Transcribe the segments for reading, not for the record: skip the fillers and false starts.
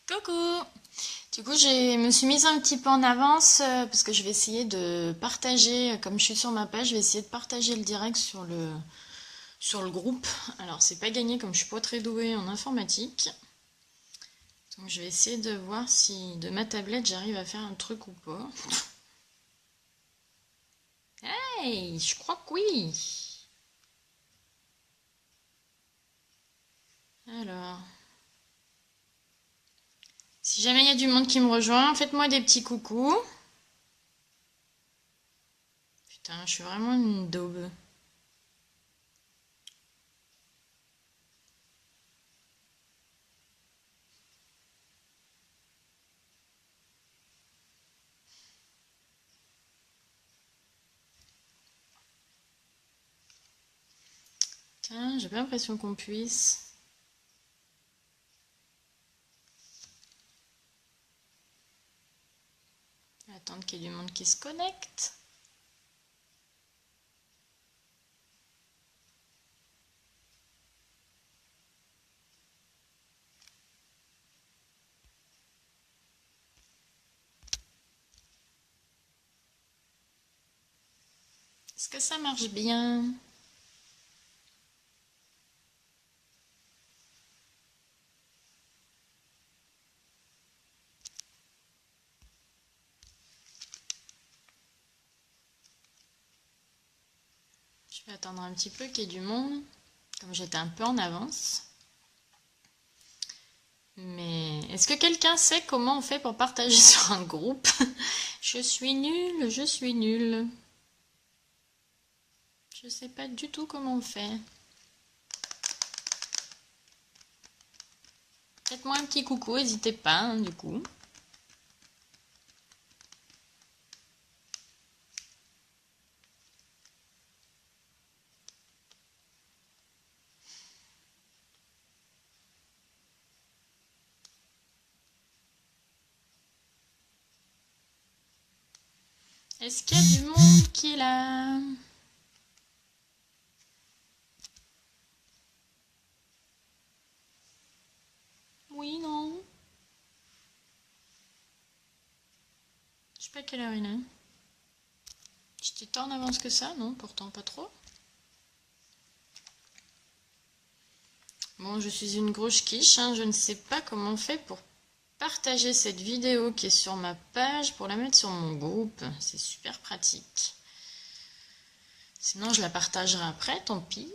Coucou! Du coup, je me suis mise un petit peu en avance parce que je vais essayer de partager, comme je suis sur ma page, je vais essayer de partager le direct sur le groupe. Alors, c'est pas gagné comme je suis pas très douée en informatique. Donc, je vais essayer de voir si de ma tablette j'arrive à faire un truc ou pas. Hey, je crois que oui! Alors, si jamais il y a du monde qui me rejoint, faites-moi des petits coucous. Putain, je suis vraiment une daube. Putain, j'ai pas l'impression qu'on puisse. Attendre qu'il y ait du monde qui se connecte. Est-ce que ça marche bien? Je vais attendre un petit peu qu'il y ait du monde, comme j'étais un peu en avance. Mais est-ce que quelqu'un sait comment on fait pour partager sur un groupe? Je suis nulle, je suis nulle. Je sais pas du tout comment on fait. Faites-moi un petit coucou, n'hésitez pas, hein, du coup. Est-ce qu'il y a du monde qui est là? Oui, non? Je sais pas quelle heure il est. J'étais tant en avance que ça, non? Pourtant pas trop. Bon, je suis une grosse quiche, hein, je ne sais pas comment on fait pour partager cette vidéo qui est sur ma page pour la mettre sur mon groupe. C'est super pratique. Sinon, je la partagerai après, tant pis.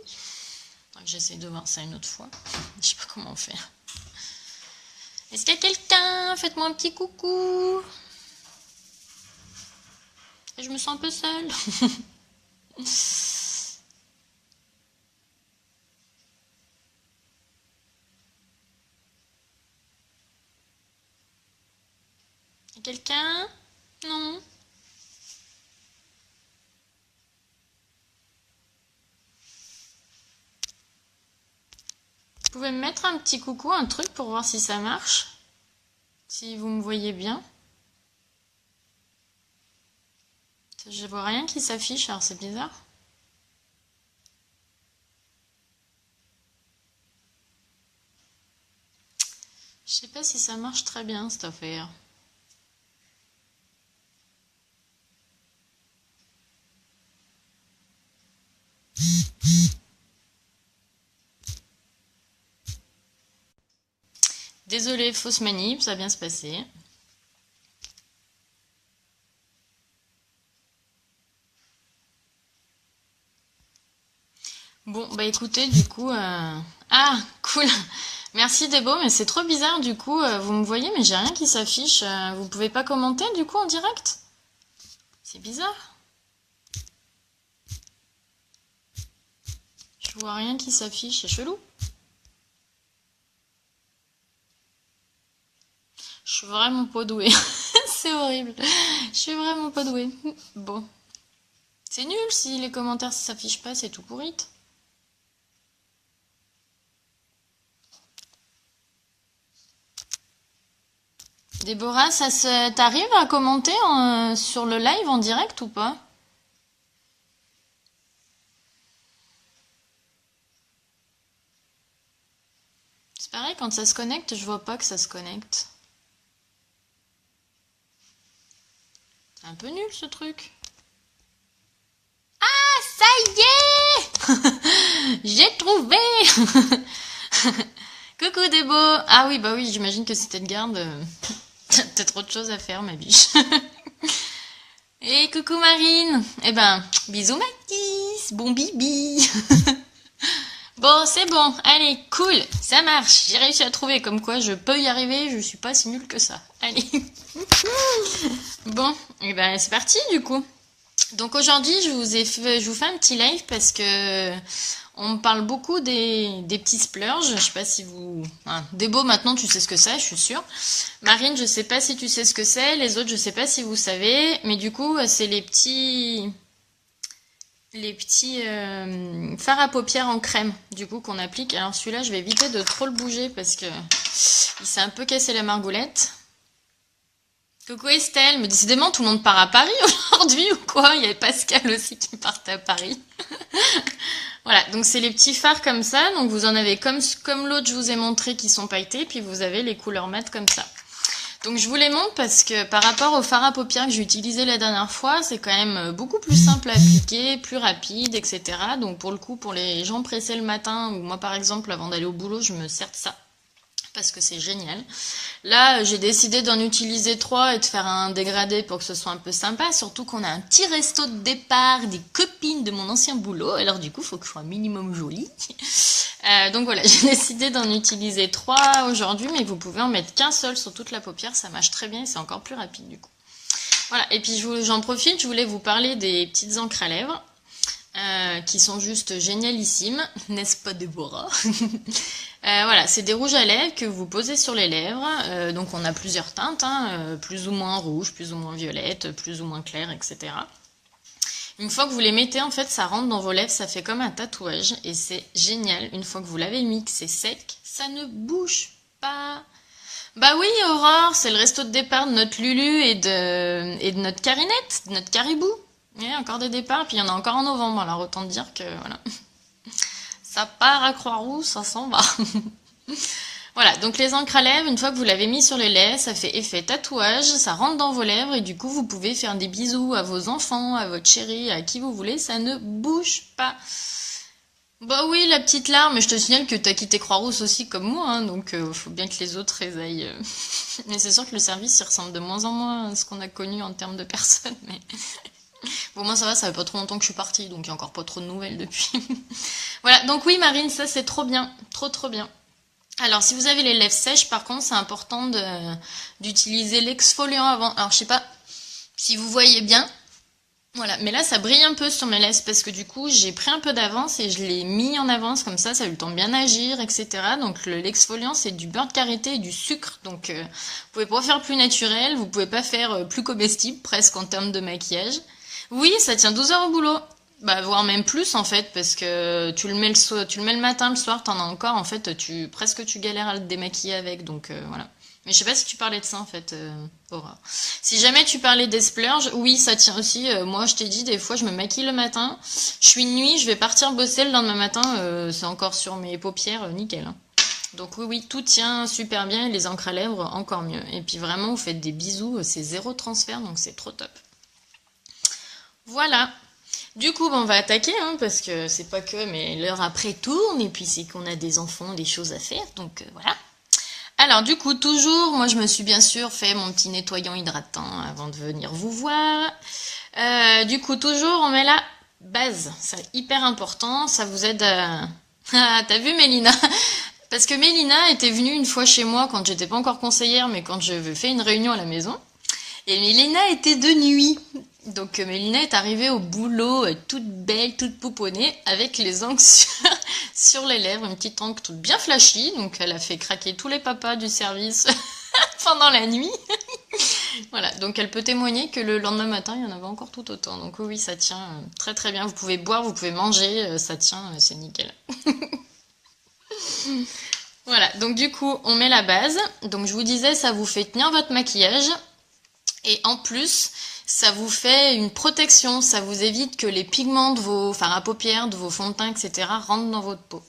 Donc, j'essaie de voir ça une autre fois. Je sais pas comment faire. Est-ce qu'il y a quelqu'un? Faites-moi un petit coucou. Je me sens un peu seule. Y a quelqu'un? Non? Vous pouvez me mettre un petit coucou, un truc pour voir si ça marche? Si vous me voyez bien? Je vois rien qui s'affiche, alors c'est bizarre. Je sais pas si ça marche très bien cette affaire. Désolée, fausse manip, ça va bien se passer. Bon, bah écoutez, du coup... Ah, cool. Merci Debo, mais c'est trop bizarre du coup. Vous me voyez, mais j'ai rien qui s'affiche. Vous pouvez pas commenter du coup en direct? C'est bizarre. Je vois rien qui s'affiche, c'est chelou. Je suis vraiment pas douée. C'est horrible. Je suis vraiment pas douée. Bon. C'est nul si les commentaires s'affichent pas, c'est tout pourri. Déborah, t'arrives à commenter sur le live en direct ou pas? C'est pareil, quand ça se connecte, je vois pas que ça se connecte. C'est un peu nul ce truc. Ah, ça y est. J'ai trouvé. Coucou Débo. Ah oui, bah oui, j'imagine que c'était de garde. T'as peut-être autre chose à faire, ma biche. Et coucou Marine. Eh ben, bisous Mathis. Bon bibi. Bon, c'est bon. Allez, cool. Ça marche. J'ai réussi à trouver. Comme quoi, je peux y arriver. Je suis pas si nulle que ça. Allez. Bon, et ben c'est parti du coup. Donc aujourd'hui, je vous fais un petit live parce que on me parle beaucoup des petits splurges. Je sais pas si vous... Hein, Débo, maintenant tu sais ce que c'est, je suis sûre. Marine, je sais pas si tu sais ce que c'est. Les autres, je sais pas si vous savez. Mais du coup, c'est les petits fards à paupières en crème, du coup, qu'on applique. Alors celui-là, je vais éviter de trop le bouger parce que il s'est un peu cassé la margoulette. Coucou Estelle, mais décidément tout le monde part à Paris aujourd'hui ou quoi? Il y avait Pascal aussi qui partait à Paris. Voilà, donc c'est les petits fards comme ça, donc vous en avez comme l'autre je vous ai montré qui sont pailletés, puis vous avez les couleurs mates comme ça. Donc je vous les montre parce que par rapport au fard à paupières que j'ai utilisé la dernière fois, c'est quand même beaucoup plus simple à appliquer, plus rapide, etc. Donc pour le coup, pour les gens pressés le matin, ou moi par exemple avant d'aller au boulot, je me sers de ça. Parce que c'est génial. Là, j'ai décidé d'en utiliser 3 et de faire un dégradé pour que ce soit un peu sympa. Surtout qu'on a un petit resto de départ des copines de mon ancien boulot. Alors du coup, il faut que je sois un minimum jolie. Donc voilà, j'ai décidé d'en utiliser 3 aujourd'hui, mais vous pouvez en mettre qu'un seul sur toute la paupière. Ça marche très bien et c'est encore plus rapide du coup. Voilà, et puis j'en profite, je voulais vous parler des petites encres à lèvres. Qui sont juste génialissimes, n'est-ce pas Déborah? Voilà, c'est des rouges à lèvres que vous posez sur les lèvres. Donc on a plusieurs teintes, hein, plus ou moins rouge, plus ou moins violette, plus ou moins claire, etc. Une fois que vous les mettez, en fait, ça rentre dans vos lèvres, ça fait comme un tatouage et c'est génial. Une fois que vous l'avez mis, que c'est sec, ça ne bouge pas. Bah oui, Aurore, c'est le resto de départ de notre Lulu et de notre Carinette, de notre Caribou. Il y a encore des départs, puis il y en a encore en novembre, alors autant dire que voilà. Ça part à Croix-Rouge, ça s'en va. Voilà, donc les encres à lèvres, une fois que vous l'avez mis sur les lèvres, ça fait effet tatouage, ça rentre dans vos lèvres et du coup vous pouvez faire des bisous à vos enfants, à votre chérie, à qui vous voulez, ça ne bouge pas. Bah oui, la petite larme, je te signale que t'as quitté Croix-Rousse aussi comme moi, hein, donc faut bien que les autres aillent. Mais c'est sûr que le service il ressemble de moins en moins à ce qu'on a connu en termes de personnes, mais... Bon, moi ça va, ça fait pas trop longtemps que je suis partie, donc il y a encore pas trop de nouvelles depuis. Voilà, donc oui Marine, ça c'est trop bien, trop bien. Alors si vous avez les lèvres sèches, par contre c'est important d'utiliser l'exfoliant avant. Alors je sais pas si vous voyez bien, voilà, mais là ça brille un peu sur mes lèvres parce que du coup j'ai pris un peu d'avance et je l'ai mis en avance comme ça a eu le temps de bien agir, etc. Donc l'exfoliant c'est du beurre de karité et du sucre, donc vous pouvez pas faire plus naturel, vous pouvez pas faire plus comestible presque en termes de maquillage. Oui, ça tient 12 heures au boulot. Bah, voire même plus en fait, parce que tu le mets le matin, le soir, t'en as encore, en fait, presque tu galères à le démaquiller avec, donc voilà. Mais je sais pas si tu parlais de ça en fait, Aura. Si jamais tu parlais des splurges, oui, ça tient aussi. Moi, je t'ai dit, des fois, je me maquille le matin, je suis de nuit, je vais partir bosser le lendemain matin, c'est encore sur mes paupières, nickel. Hein. Donc oui, tout tient super bien, et les encres à lèvres encore mieux. Et puis vraiment, vous faites des bisous, c'est 0 transfert, donc c'est trop top. Voilà. Du coup, on va attaquer, hein, parce que c'est pas que, mais l'heure après tourne, et puis c'est qu'on a des enfants, des choses à faire, donc voilà. Alors du coup, toujours, moi je me suis bien sûr fait mon petit nettoyant hydratant avant de venir vous voir. Du coup, toujours, on met la base, c'est hyper important, ça vous aide à... Ah, t'as vu Mélina? Parce que Mélina était venue une fois chez moi quand j'étais pas encore conseillère, mais quand je fais une réunion à la maison. Et Mélina était de nuit. Donc Mélina est arrivée au boulot toute belle, toute pouponnée, avec les ongles sur les lèvres, une petite encre toute bien flashy. Donc elle a fait craquer tous les papas du service pendant la nuit. Voilà, donc elle peut témoigner que le lendemain matin, il y en avait encore tout autant. Donc oui, ça tient très très bien. Vous pouvez boire, vous pouvez manger, ça tient, c'est nickel. Voilà, donc du coup, on met la base. Donc je vous disais, ça vous fait tenir votre maquillage. Et en plus, ça vous fait une protection, ça vous évite que les pigments de vos fards à paupières, de vos fonds de teint, etc. rentrent dans votre peau.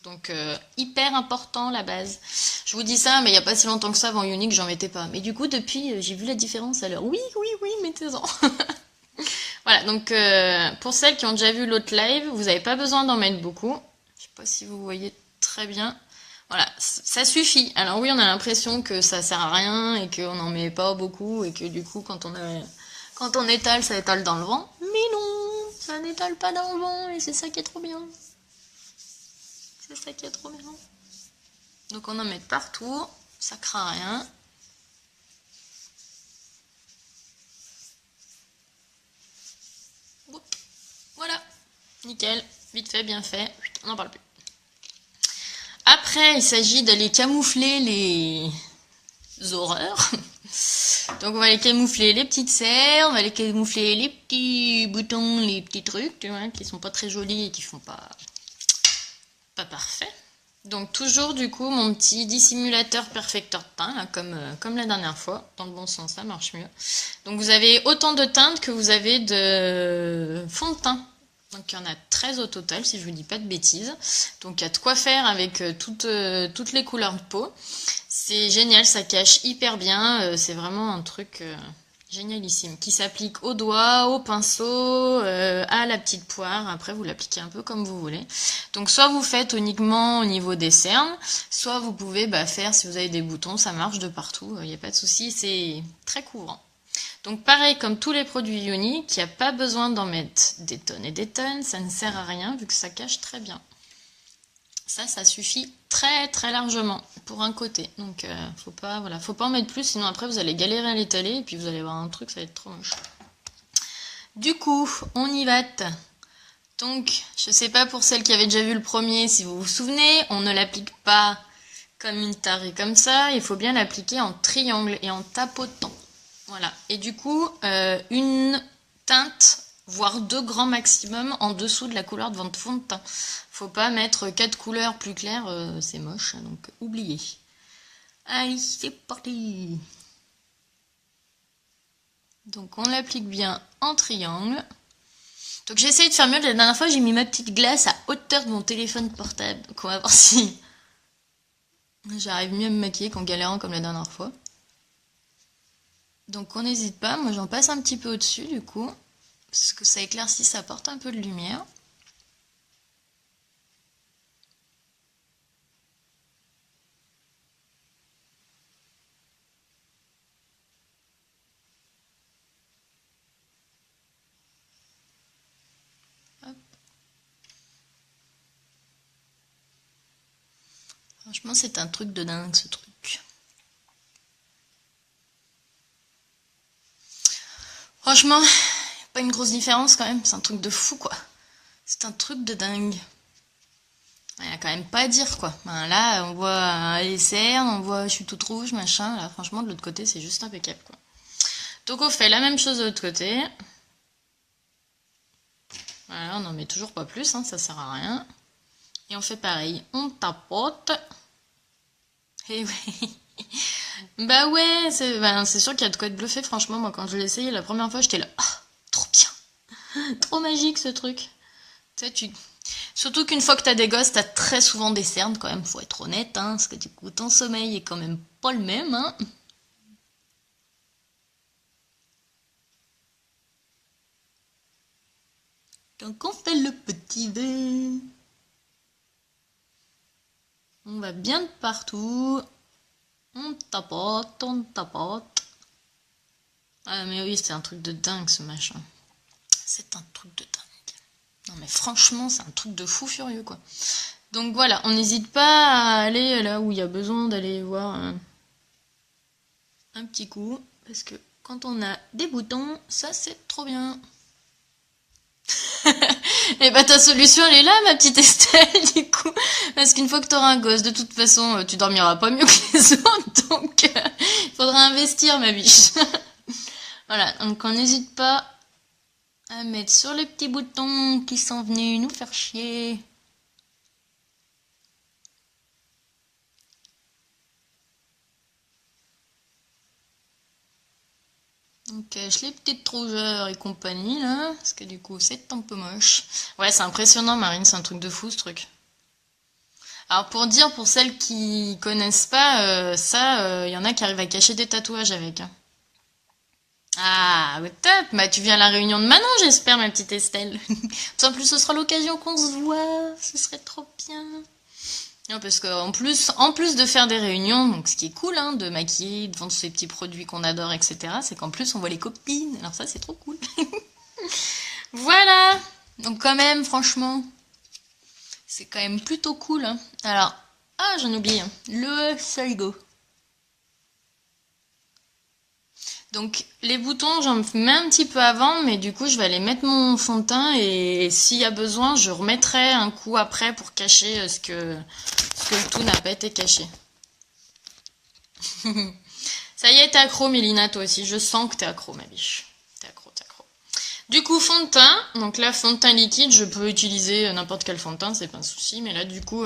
Donc hyper important la base. Je vous dis ça, mais il n'y a pas si longtemps que ça, avant Unique, j'en mettais pas. Mais du coup, depuis, j'ai vu la différence alors. Oui, oui, oui, mettez-en. Voilà, donc pour celles qui ont déjà vu l'autre live, vous n'avez pas besoin d'en mettre beaucoup. Je sais pas si vous voyez très bien. Voilà, ça suffit. Alors oui, on a l'impression que ça sert à rien et qu'on n'en met pas beaucoup et que du coup, quand on étale, ça étale dans le vent. Mais non, ça n'étale pas dans le vent et c'est ça qui est trop bien. C'est ça qui est trop bien. Donc on en met partout, ça craint rien. Voilà, nickel, vite fait, bien fait, on n'en parle plus. Après, il s'agit d'aller camoufler les horreurs. Donc on va aller camoufler les petites serres, on va aller camoufler les petits boutons, les petits trucs, tu vois, qui sont pas très jolis et qui font pas parfait. Donc toujours du coup mon petit dissimulateur perfecteur de teint, là, comme la dernière fois, dans le bon sens, ça marche mieux. Donc vous avez autant de teintes que vous avez de fond de teint. Donc il y en a 13 au total, si je vous dis pas de bêtises. Donc il y a de quoi faire avec toutes les couleurs de peau. C'est génial, ça cache hyper bien. C'est vraiment un truc génialissime. Qui s'applique au doigt, au pinceau, à la petite poire. Après vous l'appliquez un peu comme vous voulez. Donc soit vous faites uniquement au niveau des cernes, soit vous pouvez faire, si vous avez des boutons, ça marche de partout. Il n'y a pas de souci, c'est très couvrant. Donc pareil, comme tous les produits Unique, il n'y a pas besoin d'en mettre des tonnes et des tonnes, ça ne sert à rien vu que ça cache très bien. Ça suffit très très largement pour un côté. Donc faut pas en mettre plus, sinon après vous allez galérer à l'étaler et puis vous allez avoir un truc, ça va être trop moche. Du coup, on y va. Donc, je sais pas pour celles qui avaient déjà vu le premier, si vous vous souvenez, on ne l'applique pas comme une tarée comme ça, il faut bien l'appliquer en triangle et en tapotant. Voilà, et du coup, une teinte, voire 2 grands maximum en dessous de la couleur de votre fond de teint. Faut pas mettre 4 couleurs plus claires, c'est moche, donc oubliez. Allez, c'est parti. Donc on l'applique bien en triangle. Donc j'ai essayé de faire mieux, la dernière fois j'ai mis ma petite glace à hauteur de mon téléphone portable. Donc on va voir si j'arrive mieux à me maquiller qu'en galérant comme la dernière fois. Donc on n'hésite pas, moi j'en passe un petit peu au-dessus du coup, parce que ça éclaircit, ça apporte un peu de lumière. Hop. Franchement c'est un truc de dingue ce truc. Franchement, pas une grosse différence quand même, c'est un truc de fou quoi. C'est un truc de dingue. Il n'y a quand même pas à dire quoi. Là, on voit les cernes, on voit je suis toute rouge, machin. Là, franchement, de l'autre côté, c'est juste impeccable quoi. Donc on fait la même chose de l'autre côté. Voilà, on n'en met toujours pas plus, hein, ça sert à rien. Et on fait pareil, on tapote. Et oui. Bah ouais, c'est sûr qu'il y a de quoi être bluffé, franchement. Moi, quand je l'ai essayé la première fois, j'étais là. Ah, trop bien. Trop magique ce truc. Tu sais, surtout qu'une fois que t'as des gosses, t'as très souvent des cernes quand même, faut être honnête, hein, parce que du coup, ton sommeil est quand même pas le même, hein. Donc on fait le petit V. On va bien de partout. On tapote, on tapote. Ah mais oui, c'est un truc de dingue ce machin. C'est un truc de dingue. Non mais franchement, c'est un truc de fou furieux quoi. Donc voilà, on n'hésite pas à aller là où il y a besoin d'aller voir un petit coup. Parce que quand on a des boutons, ça c'est trop bien. Et bah ta solution elle est là ma petite Estelle du coup. Parce qu'une fois que t'auras un gosse, de toute façon tu dormiras pas mieux que les autres. Donc il faudra investir ma biche. Voilà, donc on n'hésite pas à mettre sur les petits boutons qui sont venus nous faire chier. On cache les petites rougeurs et compagnie là, parce que du coup c'est un peu moche. Ouais, c'est impressionnant Marine, c'est un truc de fou ce truc. Alors pour dire, pour celles qui connaissent pas, ça, il y en a qui arrivent à cacher des tatouages avec. Hein. Ah, ouais, top! Bah tu viens à la réunion de Manon, j'espère, ma petite Estelle. En plus, ce sera l'occasion qu'on se voit, ce serait trop bien. Non, parce en plus de faire des réunions, donc ce qui est cool, hein, de maquiller, de vendre ces petits produits qu'on adore, etc., c'est qu'en plus on voit les copines. Alors ça, c'est trop cool. Voilà! Donc quand même, franchement, c'est quand même plutôt cool. Hein. Alors, ah, j'en oublie, hein, le Saigo. Donc les boutons, j'en mets un petit peu avant, mais du coup, je vais aller mettre mon fond de teint et s'il y a besoin, je remettrai un coup après pour cacher ce que le tout n'a pas été caché. Ça y est, t'es accro, Mélina, toi aussi. Je sens que t'es accro, ma biche. T'es accro, t'es accro. Du coup, fond de teint. Donc là, fond de teint liquide, je peux utiliser n'importe quel fond de teint, c'est pas un souci. Mais là, du coup,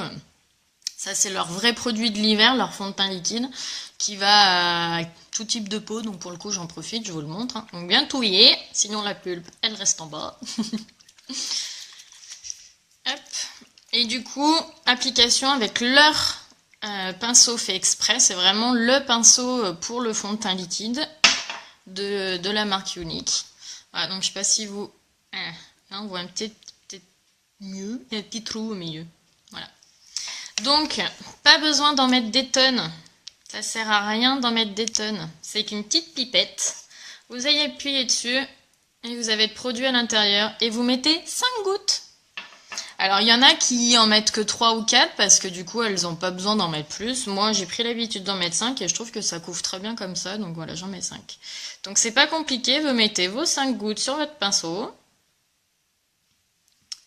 ça, c'est leur vrai produit de l'hiver, leur fond de teint liquide, qui va à tout type de peau. Donc pour le coup, j'en profite, je vous le montre. Hein. Donc bien touillé, sinon la pulpe, elle reste en bas. Hop. Et du coup, application avec leur pinceau fait exprès. C'est vraiment le pinceau pour le fond de teint liquide de la marque Unique. Voilà, donc je sais pas si vous... là, on voit un petit mieux. Il y a un petit trou au milieu. Voilà. Donc, pas besoin d'en mettre des tonnes. Ça sert à rien d'en mettre des tonnes. C'est qu'une petite pipette. Vous allez appuyer dessus et vous avez le produit à l'intérieur et vous mettez 5 gouttes. Alors, il y en a qui en mettent que 3 ou 4 parce que du coup, elles n'ont pas besoin d'en mettre plus. Moi, j'ai pris l'habitude d'en mettre 5 et je trouve que ça couvre très bien comme ça. Donc voilà, j'en mets 5. Donc, c'est pas compliqué. Vous mettez vos 5 gouttes sur votre pinceau.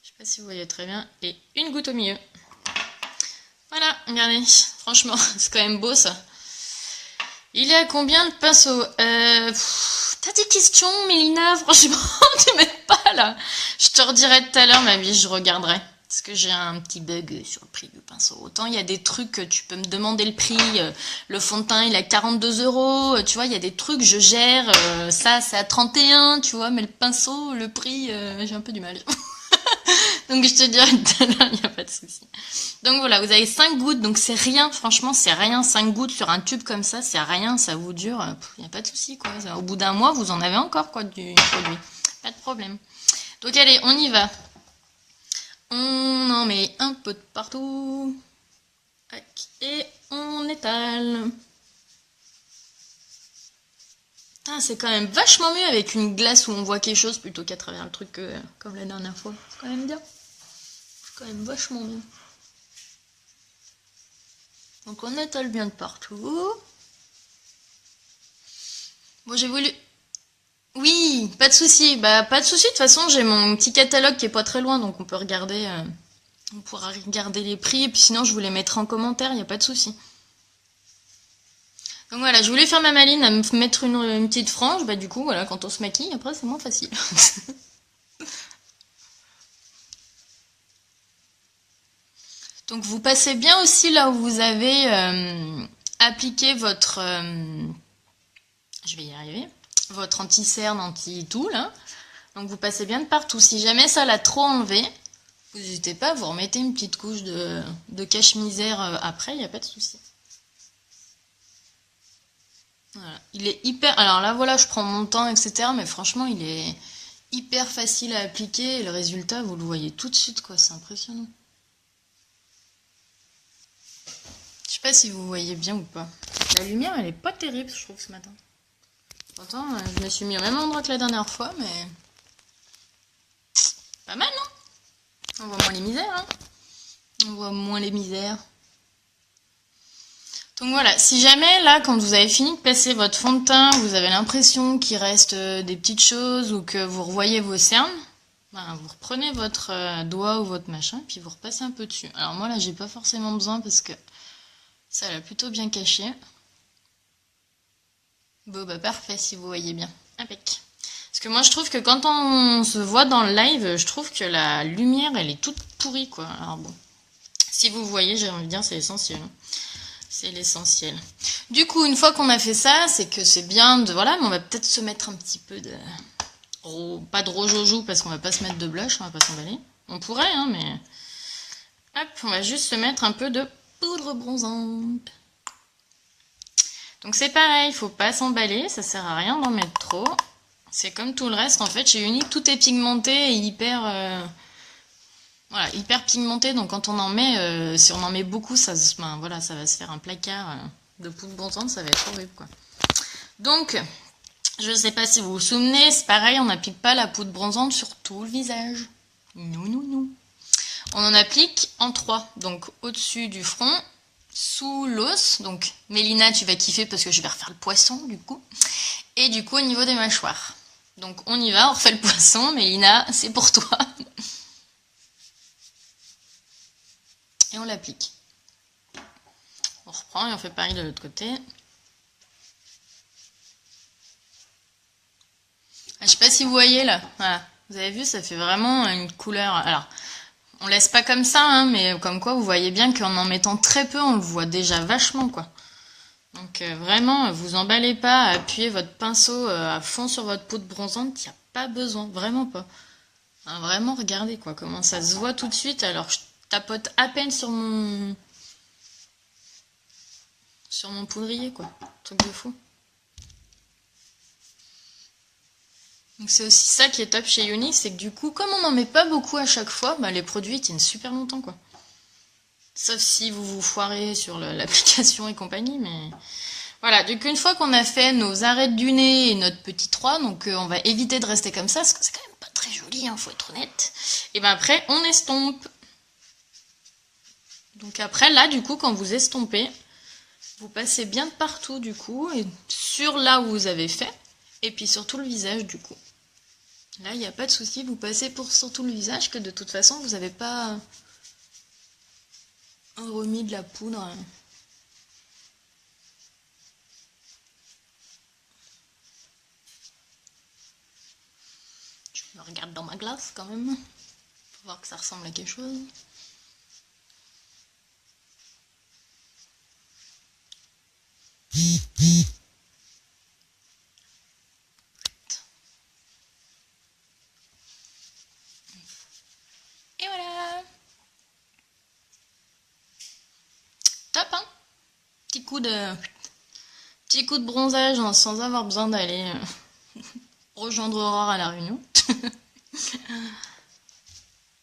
Je sais pas si vous voyez très bien. Et une goutte au milieu. Voilà, regardez. Franchement, c'est quand même beau ça. Il est à combien le pinceau T'as des questions, Mélina? Franchement, tu m'aides pas là. Je te redirai tout à l'heure, ma vie, je regarderai. Parce que j'ai un petit bug sur le prix du pinceau. Autant il y a des trucs que tu peux me demander le prix. Le fond de teint, il est à 42 €. Tu vois, il y a des trucs, je gère. Ça, c'est à 31, tu vois. Mais le pinceau, le prix, j'ai un peu du mal. Donc je te dirai tout à l'heure, il n'y a pas de souci. Donc voilà, vous avez 5 gouttes, donc c'est rien, franchement c'est rien, 5 gouttes sur un tube comme ça, c'est rien, ça vous dure, il n'y a pas de souci quoi. Au bout d'un mois, vous en avez encore quoi du produit, pas de problème. Donc allez, on y va. On en met un peu de partout. Et on étale. C'est quand même vachement mieux avec une glace où on voit quelque chose plutôt qu'à travers le truc comme la dernière fois. C'est quand même bien. C'est quand même vachement bien. Donc on étale bien de partout. Bon, j'ai voulu... Oui, pas de souci. Bah, pas de souci. De toute façon, j'ai mon petit catalogue qui est pas très loin, donc on peut regarder... on pourra regarder les prix. Et puis sinon, je vous les mettrai en commentaire, il n'y a pas de souci. Donc voilà, je voulais faire ma maline à me mettre une petite frange. Bah du coup, voilà, quand on se maquille, après, c'est moins facile. Donc vous passez bien aussi là où vous avez appliqué votre... je vais y arriver. Votre anti-cerne, anti-tout, là. Donc vous passez bien de partout. Si jamais ça l'a trop enlevé, vous n'hésitez pas, vous remettez une petite couche de cache-misère après, il n'y a pas de souci. Voilà. Il est hyper... Alors là, voilà, je prends mon temps, etc. Mais franchement, il est hyper facile à appliquer. Et le résultat, vous le voyez tout de suite, quoi. C'est impressionnant. Je sais pas si vous voyez bien ou pas. La lumière, elle est pas terrible, je trouve, ce matin. Pourtant, je me suis mis au même endroit que la dernière fois, mais... Pas mal, non? On voit moins les misères, hein? On voit moins les misères. Donc voilà, si jamais, là, quand vous avez fini de passer votre fond de teint, vous avez l'impression qu'il reste des petites choses ou que vous revoyez vos cernes, ben, vous reprenez votre doigt ou votre machin, puis vous repassez un peu dessus. Alors moi, là, j'ai pas forcément besoin parce que ça l'a plutôt bien caché. Bon, bah parfait, si vous voyez bien. Impec. Parce que moi, je trouve que quand on se voit dans le live, je trouve que la lumière, elle est toute pourrie, quoi. Alors bon, si vous voyez, j'ai envie de dire, c'est essentiel. C'est l'essentiel. Du coup, une fois qu'on a fait ça, c'est que c'est bien de... Voilà, mais on va peut-être se mettre un petit peu de... pas de rouge au joues, parce qu'on va pas se mettre de blush, on va pas s'emballer. On pourrait, hein, mais... Hop, on va juste se mettre un peu de poudre bronzante. Donc c'est pareil, il faut pas s'emballer, ça sert à rien d'en mettre trop. C'est comme tout le reste, en fait, chez Unique, tout est pigmenté et hyper... voilà, hyper pigmenté, donc quand on en met, si on en met beaucoup, ça, ben, voilà, ça va se faire un placard de poudre bronzante, ça va être horrible, quoi. Donc, je ne sais pas si vous vous souvenez, c'est pareil, on n'applique pas la poudre bronzante sur tout le visage. Non. On en applique en 3, donc au-dessus du front, sous l'os, donc Mélina, tu vas kiffer parce que je vais refaire le poisson, du coup, et du coup au niveau des mâchoires. Donc on y va, on refait le poisson, Mélina, c'est pour toi. Et on l'applique. On reprend et on fait pareil de l'autre côté. Je sais pas si vous voyez là, voilà. Vous avez vu, ça fait vraiment une couleur. Alors, on laisse pas comme ça, hein, mais comme quoi vous voyez bien qu'en en mettant très peu, on le voit déjà vachement, quoi. Donc vraiment, vous emballez pas, appuyez votre pinceau à fond sur votre poudre bronzante, il n'y a pas besoin, vraiment pas. Hein, vraiment, regardez quoi, comment ça se voit tout de suite, alors je tapote à peine sur mon poudrier, quoi. Truc de fou. Donc c'est aussi ça qui est top chez Unique, c'est que du coup, comme on n'en met pas beaucoup à chaque fois, bah, les produits tiennent super longtemps, quoi. Sauf si vous vous foirez sur l'application et compagnie, mais... Voilà, donc une fois qu'on a fait nos arêtes du nez et notre petit 3, donc on va éviter de rester comme ça, parce que c'est quand même pas très joli, hein, faut être honnête. Et ben après, on estompe. Donc après, là, du coup, quand vous estompez, vous passez bien de partout, du coup, et sur là où vous avez fait, et puis sur tout le visage, du coup. Là, il n'y a pas de souci, vous passez sur tout le visage, que de toute façon, vous n'avez pas remis de la poudre. Je me regarde dans ma glace, quand même, pour voir que ça ressemble à quelque chose. Et voilà. Top, hein. Petit coup de bronzage hein, sans avoir besoin d'aller rejoindre Aurore à la Réunion.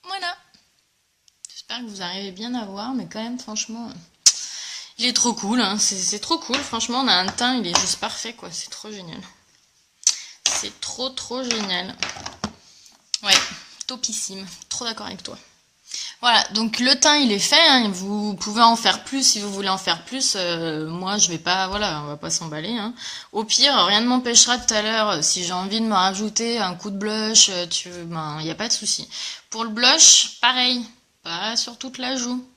Voilà. J'espère que vous arrivez bien à voir, mais quand même, franchement, il est trop cool. Hein. C'est trop cool. Franchement, on a un teint, il est juste parfait, quoi. C'est trop génial. C'est trop génial. Ouais, topissime. Trop d'accord avec toi. Voilà, donc le teint il est fait, hein, vous pouvez en faire plus si vous voulez en faire plus. Moi je vais pas, voilà, on va pas s'emballer. Hein. Au pire, rien ne m'empêchera tout à l'heure, si j'ai envie de me rajouter un coup de blush, ben y a pas de souci. Pour le blush, pareil, pas sur toute la joue.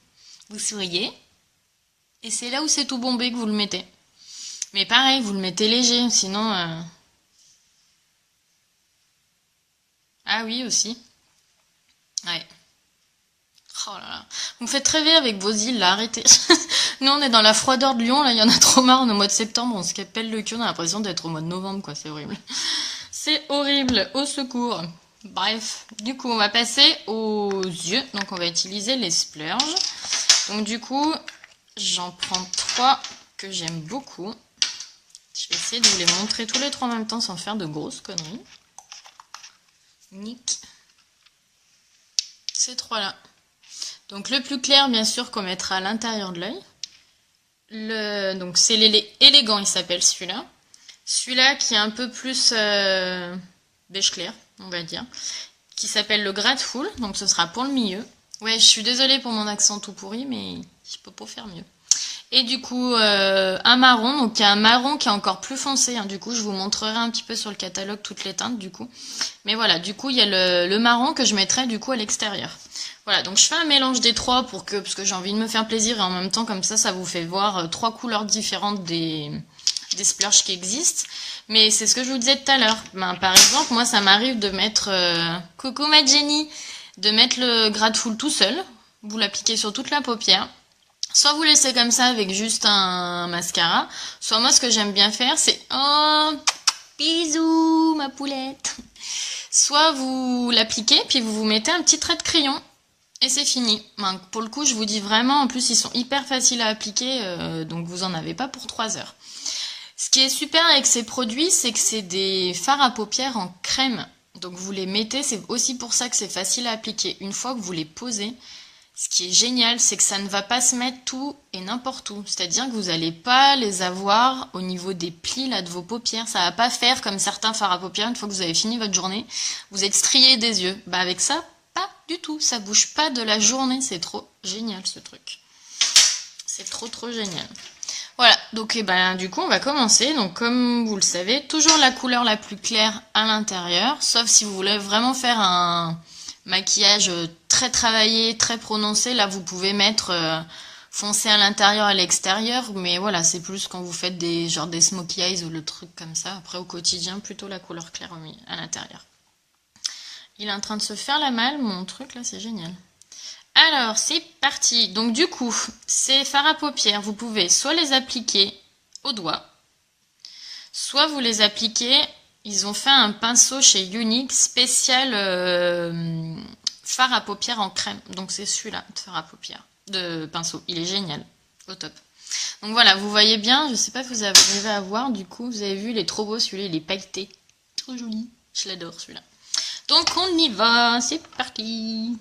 Vous souriez, et c'est là où c'est tout bombé que vous le mettez. Mais pareil, vous le mettez léger, sinon. Ah oui aussi. Ouais. Oh là là. Vous me faites rêver avec vos îles, là, arrêtez. Nous, on est dans la froideur de Lyon, là, il y en a trop marre, on est au mois de septembre, on se capelle le cul, on a l'impression d'être au mois de novembre, quoi, c'est horrible. C'est horrible, au secours. Bref, du coup, on va passer aux yeux, donc on va utiliser les splurges. Donc du coup, j'en prends 3 que j'aime beaucoup. Je vais essayer de vous les montrer tous les 3 en même temps sans faire de grosses conneries. Nick. Ces 3-là. Donc le plus clair, bien sûr, qu'on mettra à l'intérieur de l'œil. Donc c'est l'élégant, il s'appelle celui-là. Celui-là qui est un peu plus beige clair, on va dire. Qui s'appelle le Grateful, donc ce sera pour le milieu. Ouais, je suis désolée pour mon accent tout pourri, mais je peux pas faire mieux. Et du coup, un marron, donc il y a un marron qui est encore plus foncé. Hein, du coup, je vous montrerai un petit peu sur le catalogue toutes les teintes, du coup. Mais voilà, du coup, il y a le marron que je mettrai du coup à l'extérieur. Voilà, donc je fais un mélange des 3 parce que j'ai envie de me faire plaisir et en même temps comme ça vous fait voir 3 couleurs différentes des splurges qui existent. Mais c'est ce que je vous disais tout à l'heure. Ben, par exemple, moi ça m'arrive de mettre, coucou ma Jenny, de mettre le Grateful tout seul. Vous l'appliquez sur toute la paupière. Soit vous laissez comme ça avec juste un mascara. Soit moi ce que j'aime bien faire c'est, oh, bisous ma poulette. Soit vous l'appliquez puis vous vous mettez un petit trait de crayon. Et c'est fini. Ben, pour le coup, je vous dis vraiment, en plus, ils sont hyper faciles à appliquer, donc vous en avez pas pour 3 heures. Ce qui est super avec ces produits, c'est que c'est des fards à paupières en crème. Donc vous les mettez, c'est aussi pour ça que c'est facile à appliquer. Une fois que vous les posez, ce qui est génial, c'est que ça ne va pas se mettre tout et n'importe où. C'est-à-dire que vous n'allez pas les avoir au niveau des plis là de vos paupières. Ça va pas faire comme certains fards à paupières, une fois que vous avez fini votre journée, vous êtes strié des yeux. Bah avec ça, pas du tout. Ça bouge pas de la journée. C'est trop génial ce truc. C'est trop génial. Voilà, donc du coup on va commencer. Donc comme vous le savez, toujours la couleur la plus claire à l'intérieur, sauf si vous voulez vraiment faire un maquillage très travaillé, très prononcé, là vous pouvez mettre foncé à l'intérieur et à l'extérieur, mais voilà, c'est plus quand vous faites des smokey eyes ou le truc comme ça. Après au quotidien, plutôt la couleur claire à l'intérieur. Il est en train de se faire la malle, mon truc là, c'est génial. Alors, c'est parti. Donc du coup, ces fards à paupières, vous pouvez soit les appliquer au doigt, soit vous les appliquez, ils ont fait un pinceau chez Unique spécial fard à paupières en crème. Donc c'est celui-là, de fard à paupières, de pinceau. Il est génial, au top. Donc voilà, vous voyez bien, je sais pas si vous arrivez à voir, du coup, vous avez vu, il est trop beau celui-là, il est pailleté. Trop joli, je l'adore celui-là. Donc on y va, c'est parti.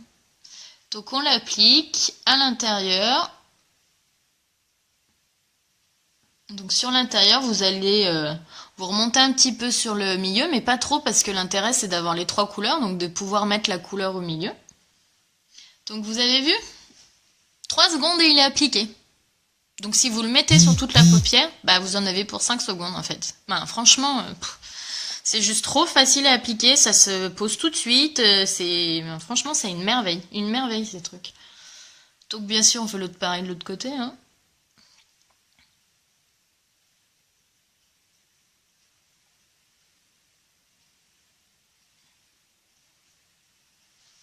Donc on l'applique à l'intérieur. Donc sur l'intérieur, vous allez vous remonter un petit peu sur le milieu, mais pas trop parce que l'intérêt c'est d'avoir les 3 couleurs, donc de pouvoir mettre la couleur au milieu. Donc vous avez vu 3 secondes et il est appliqué. Donc si vous le mettez sur toute la paupière, bah vous en avez pour 5 secondes en fait. Ben, franchement, c'est juste trop facile à appliquer, ça se pose tout de suite, franchement c'est une merveille ces trucs. Donc bien sûr on fait l'autre pareil de l'autre côté, hein.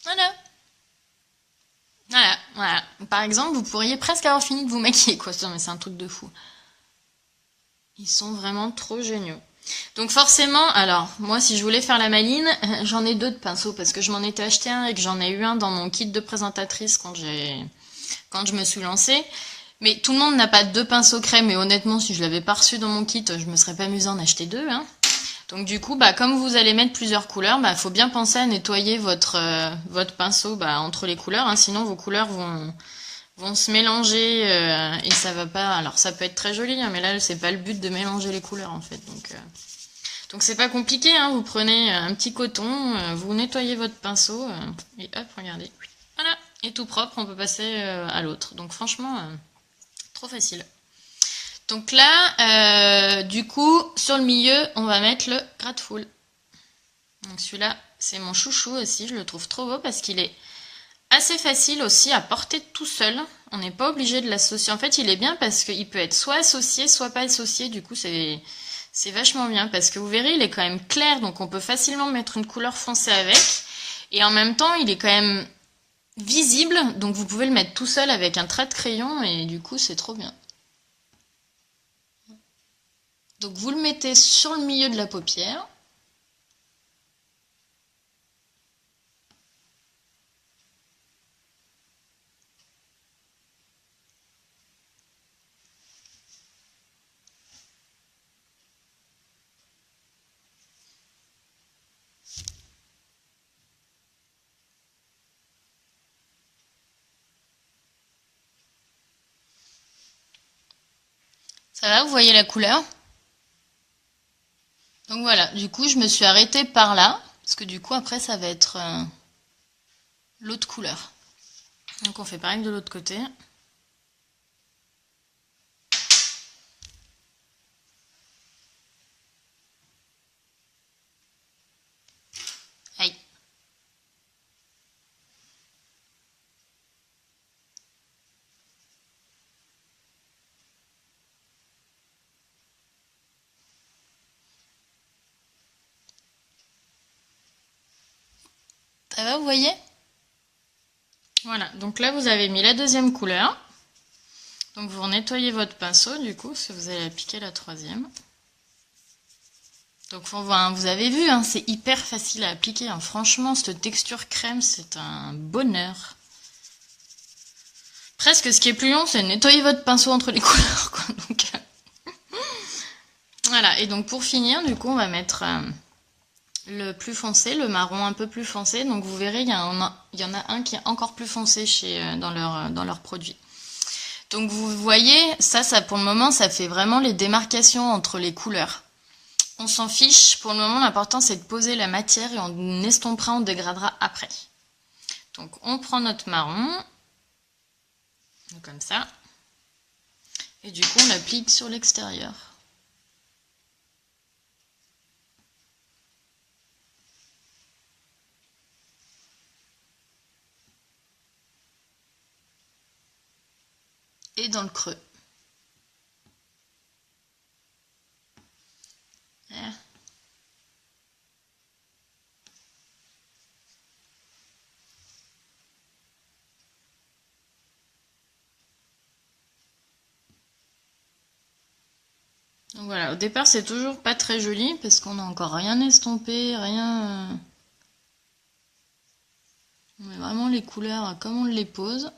Voilà. Voilà. Par exemple, vous pourriez presque avoir fini de vous maquiller, quoi. Non, mais c'est un truc de fou. Ils sont vraiment trop géniaux. Donc forcément, alors, moi, si je voulais faire la maline, j'en ai 2 de pinceaux, parce que je m'en étais acheté un et que j'en ai eu un dans mon kit de présentatrice quand je me suis lancée. Mais tout le monde n'a pas 2 pinceaux crème, et honnêtement, si je l'avais pas reçu dans mon kit, je me serais pas amusée à en acheter 2, hein. Donc du coup, comme vous allez mettre plusieurs couleurs, faut bien penser à nettoyer votre pinceau entre les couleurs, hein, sinon vos couleurs vont se mélanger et ça va pas. Alors ça peut être très joli, hein, mais là c'est pas le but de mélanger les couleurs en fait. Donc c'est pas compliqué, hein, vous prenez un petit coton, vous nettoyez votre pinceau et hop, regardez, voilà, et tout propre, on peut passer à l'autre. Donc franchement, trop facile. Donc là, du coup, sur le milieu, on va mettre le Grateful. Donc celui-là, c'est mon chouchou aussi, je le trouve trop beau parce qu'il est assez facile aussi à porter tout seul. On n'est pas obligé de l'associer. En fait, il est bien parce qu'il peut être soit associé, soit pas associé. Du coup, c'est vachement bien parce que vous verrez, il est quand même clair, donc on peut facilement mettre une couleur foncée avec. Et en même temps, il est quand même visible, donc vous pouvez le mettre tout seul avec un trait de crayon et du coup, c'est trop bien. Donc vous le mettez sur le milieu de la paupière. Ça va, vous voyez la couleur? Donc voilà, du coup je me suis arrêtée par là, parce que du coup après ça va être l'autre couleur. Donc on fait pareil de l'autre côté. Aïe. Ça va, vous voyez? Voilà, donc là vous avez mis la deuxième couleur. Donc vous nettoyez votre pinceau du coup, parce que vous allez appliquer la troisième. Donc vous avez vu, hein, c'est hyper facile à appliquer, hein. Franchement, cette texture crème, c'est un bonheur. Presque, ce qui est plus long, c'est nettoyer votre pinceau entre les couleurs, quoi. Donc, voilà. Et donc, pour finir, du coup, on va mettre le plus foncé, le marron un peu plus foncé. Donc, vous verrez, il y en a un qui est encore plus foncé dans leur produit. Donc, vous voyez, ça, pour le moment, ça fait vraiment les démarcations entre les couleurs. On s'en fiche. Pour le moment, l'important, c'est de poser la matière et on estompera, on dégradera après. Donc, on prend notre marron, comme ça. Et du coup, on l'applique sur l'extérieur. Et dans le creux. Voilà. Donc voilà, au départ c'est toujours pas très joli parce qu'on n'a encore rien estompé, rien... On met vraiment les couleurs comme on les pose.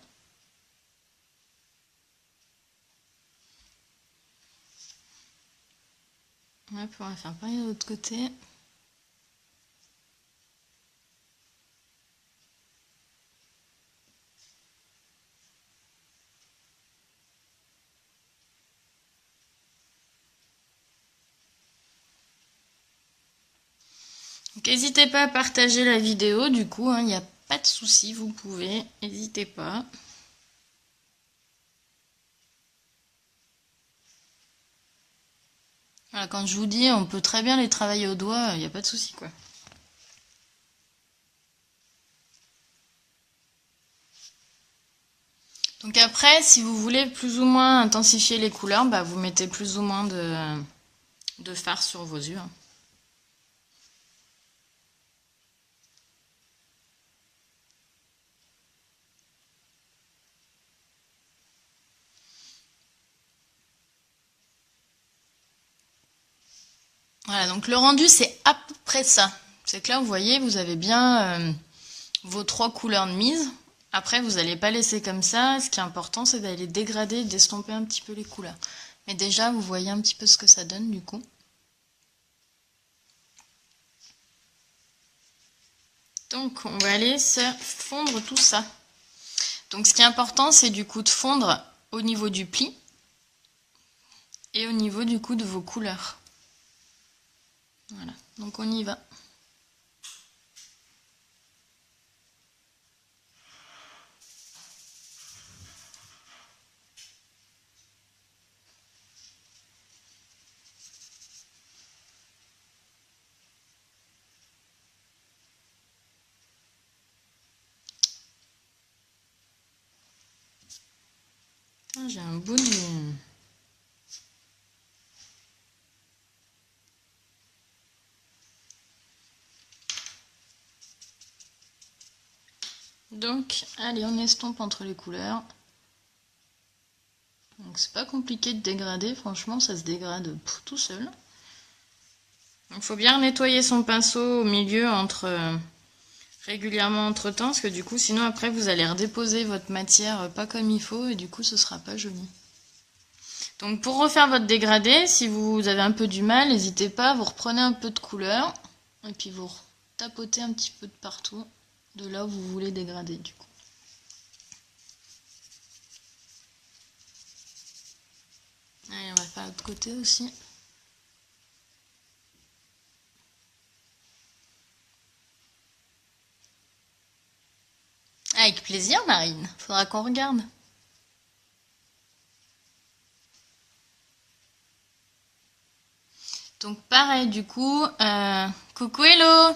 Hop, on va faire pareil de l'autre côté. Donc n'hésitez pas à partager la vidéo, du coup, il n'y a pas de souci, vous pouvez, n'hésitez pas. Voilà, quand je vous dis, on peut très bien les travailler au doigt, il n'y a pas de souci, quoi. Donc après, si vous voulez plus ou moins intensifier les couleurs, bah vous mettez plus ou moins de fard sur vos yeux. Voilà, donc le rendu, c'est à peu près ça. C'est que là, vous voyez, vous avez bien vos 3 couleurs de mise. Après, vous n'allez pas laisser comme ça. Ce qui est important, c'est d'aller dégrader, d'estomper un petit peu les couleurs. Mais déjà, vous voyez un petit peu ce que ça donne, du coup. Donc, on va aller se fondre tout ça. Donc, ce qui est important, c'est du coup de fondre au niveau du pli et au niveau du coup de vos couleurs. Voilà, donc on y va. J'ai un bout du... Donc, allez, on estompe entre les couleurs. Donc, c'est pas compliqué de dégrader, franchement, ça se dégrade tout seul. Il faut bien nettoyer son pinceau au milieu régulièrement entre temps, parce que du coup, sinon après, vous allez redéposer votre matière pas comme il faut, et du coup, ce sera pas joli. Donc, pour refaire votre dégradé, si vous avez un peu du mal, n'hésitez pas, vous reprenez un peu de couleur, et puis vous tapotez un petit peu de partout, de là où vous voulez dégrader, du coup. Allez, on va faire l'autre côté aussi. Avec plaisir, Marine. Faudra qu'on regarde. Donc pareil, du coup, coucou Hello.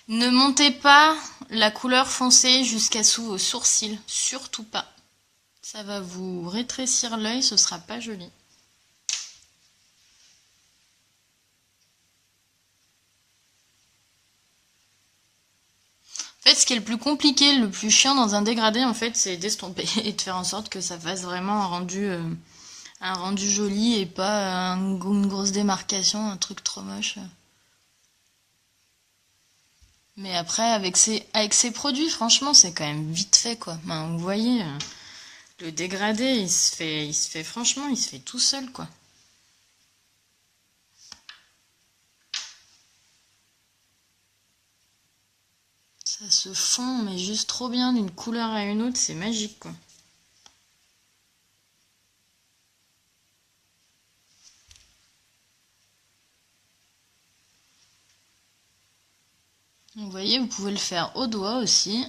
Ne montez pas la couleur foncée jusqu'à sous vos sourcils, surtout pas. Ça va vous rétrécir l'œil, ce sera pas joli. En fait, ce qui est le plus compliqué, le plus chiant dans un dégradé, en fait, c'est d'estomper et de faire en sorte que ça fasse vraiment un rendu joli et pas une grosse démarcation, un truc trop moche. Mais après, avec ces produits, franchement, c'est quand même vite fait, quoi. Ben, vous voyez, Le dégradé, franchement, il se fait tout seul, quoi. Ça se fond, mais juste trop bien d'une couleur à une autre, c'est magique, quoi. Vous voyez, vous pouvez le faire au doigt aussi.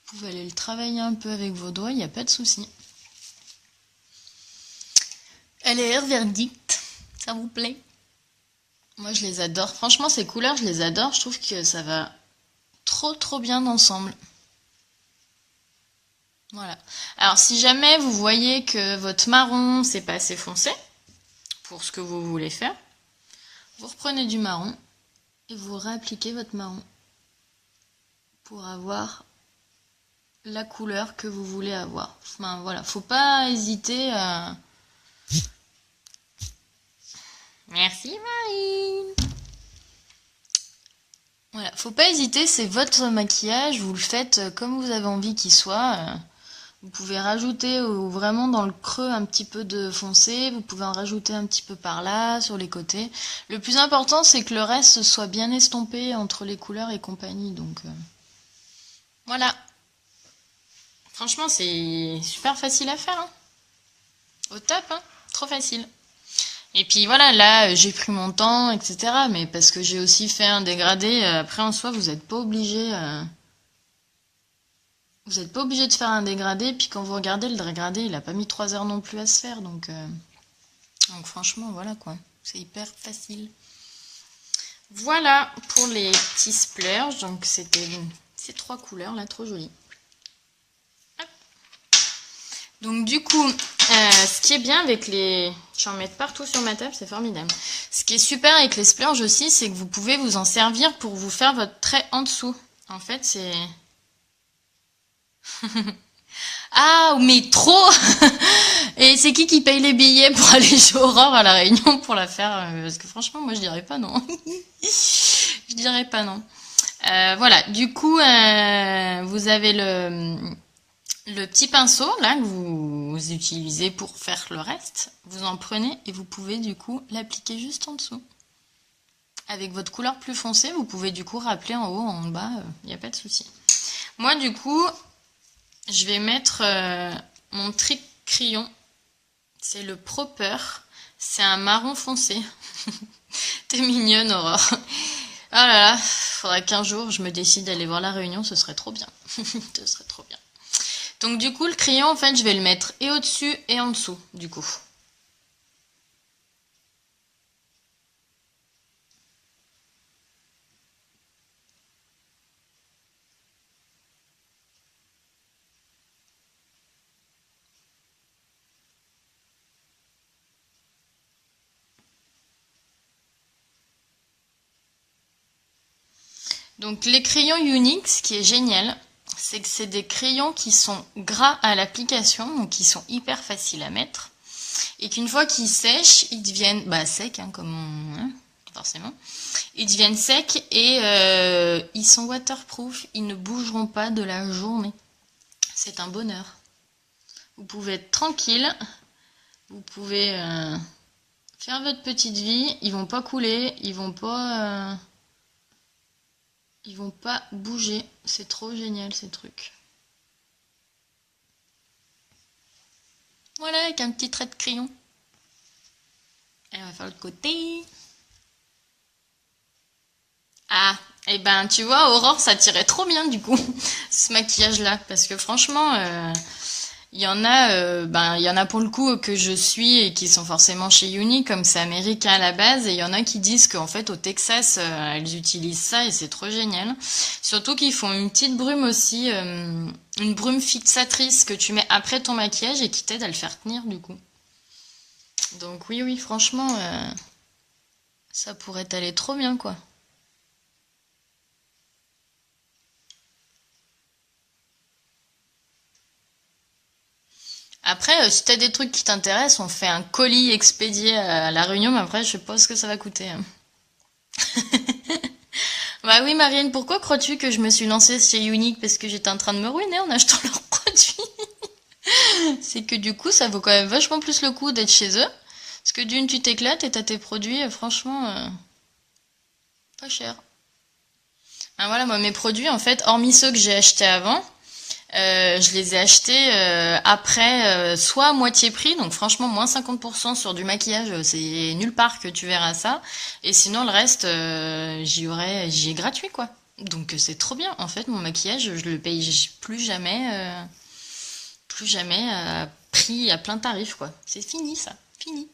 Vous pouvez aller le travailler un peu avec vos doigts, il n'y a pas de souci. Allez, verdict, ça vous plaît? Moi, je les adore. Franchement, ces couleurs, je les adore. Je trouve que ça va trop bien ensemble. Voilà. Alors, si jamais vous voyez que votre marron, c'est pas assez foncé pour ce que vous voulez faire, vous reprenez du marron et vous réappliquez votre marron pour avoir la couleur que vous voulez avoir. Enfin, voilà, faut pas hésiter à... Merci Marine. Voilà, faut pas hésiter, c'est votre maquillage, vous le faites comme vous avez envie qu'il soit. Vous pouvez rajouter vraiment dans le creux un petit peu de foncé, vous pouvez en rajouter un petit peu par là, sur les côtés. Le plus important, c'est que le reste soit bien estompé entre les couleurs et compagnie. Donc voilà. Franchement, c'est super facile à faire. Hein. Au top, hein. Trop facile. Et puis voilà, là, j'ai pris mon temps, etc. Mais parce que j'ai aussi fait un dégradé. Après, en soi, vous n'êtes pas obligé... Vous n'êtes pas obligé de faire un dégradé, puis quand vous regardez le dégradé, il a pas mis 3 heures non plus à se faire, donc franchement, voilà quoi, c'est hyper facile. Voilà pour les petits splurges, donc c'était ces 3 couleurs là, trop jolies. Hop. Donc du coup, ce qui est bien avec les... J'en mets partout sur ma table, c'est formidable. Ce qui est super avec les splurges aussi, c'est que vous pouvez vous en servir pour vous faire votre trait en dessous. En fait, c'est... Ah, mais trop. Et c'est qui paye les billets pour aller chez Aurore à la Réunion pour la faire? Parce que franchement, moi, je dirais pas non. Je dirais pas non. Voilà, du coup, vous avez le petit pinceau là que vous utilisez pour faire le reste. Vous en prenez et vous pouvez du coup l'appliquer juste en dessous. Avec votre couleur plus foncée, vous pouvez du coup rappeler en haut, en bas, il n'y a pas de souci. Moi, du coup... Je vais mettre mon trick crayon. C'est le Proper. C'est un marron foncé. T'es mignonne, Aurore. Ah là là, faudrait qu'un jour je me décide d'aller voir la Réunion, ce serait trop bien. Ce serait trop bien. Donc du coup, le crayon, en fait, je vais le mettre et au-dessus et en dessous, du coup. Donc les crayons Unix, ce qui est génial, c'est que c'est des crayons qui sont gras à l'application, donc qui sont hyper faciles à mettre. Et qu'une fois qu'ils sèchent, ils deviennent secs, hein, comme forcément. Ils deviennent secs et ils sont waterproof, ils ne bougeront pas de la journée. C'est un bonheur. Vous pouvez être tranquille, vous pouvez faire votre petite vie, ils vont pas couler, ils vont pas bouger. C'est trop génial ces trucs. Voilà, avec un petit trait de crayon. Et on va faire le côté. Ah, et ben tu vois, Aurore, ça tirait trop bien du coup, ce maquillage-là. Parce que franchement, il y en a, il y en a pour le coup que je suis et qui sont forcément chez Uni, comme c'est américain à la base. Et il y en a qui disent qu'en fait au Texas, elles utilisent ça et c'est trop génial. Surtout qu'ils font une petite brume aussi, une brume fixatrice que tu mets après ton maquillage et qui t'aide à le faire tenir du coup. Donc oui, franchement, ça pourrait aller trop bien quoi. Après, si t'as des trucs qui t'intéressent, on fait un colis expédié à La Réunion, mais après, je sais pas ce que ça va coûter. Hein. Bah oui, Marine, pourquoi crois-tu que je me suis lancée chez Unique? Parce que j'étais en train de me ruiner en achetant leurs produits. C'est que du coup, ça vaut quand même vachement plus le coup d'être chez eux. Parce que d'une, tu t'éclates et t'as tes produits, franchement, pas cher. Ah, voilà, moi, mes produits, en fait, hormis ceux que j'ai achetés avant, je les ai achetés après, soit à moitié prix, donc franchement, moins 50% sur du maquillage, c'est nulle part que tu verras ça. Et sinon, le reste, j'y ai gratuit, quoi. Donc c'est trop bien. En fait, mon maquillage, je le paye plus jamais à prix à plein tarif, quoi. C'est fini, ça. Fini.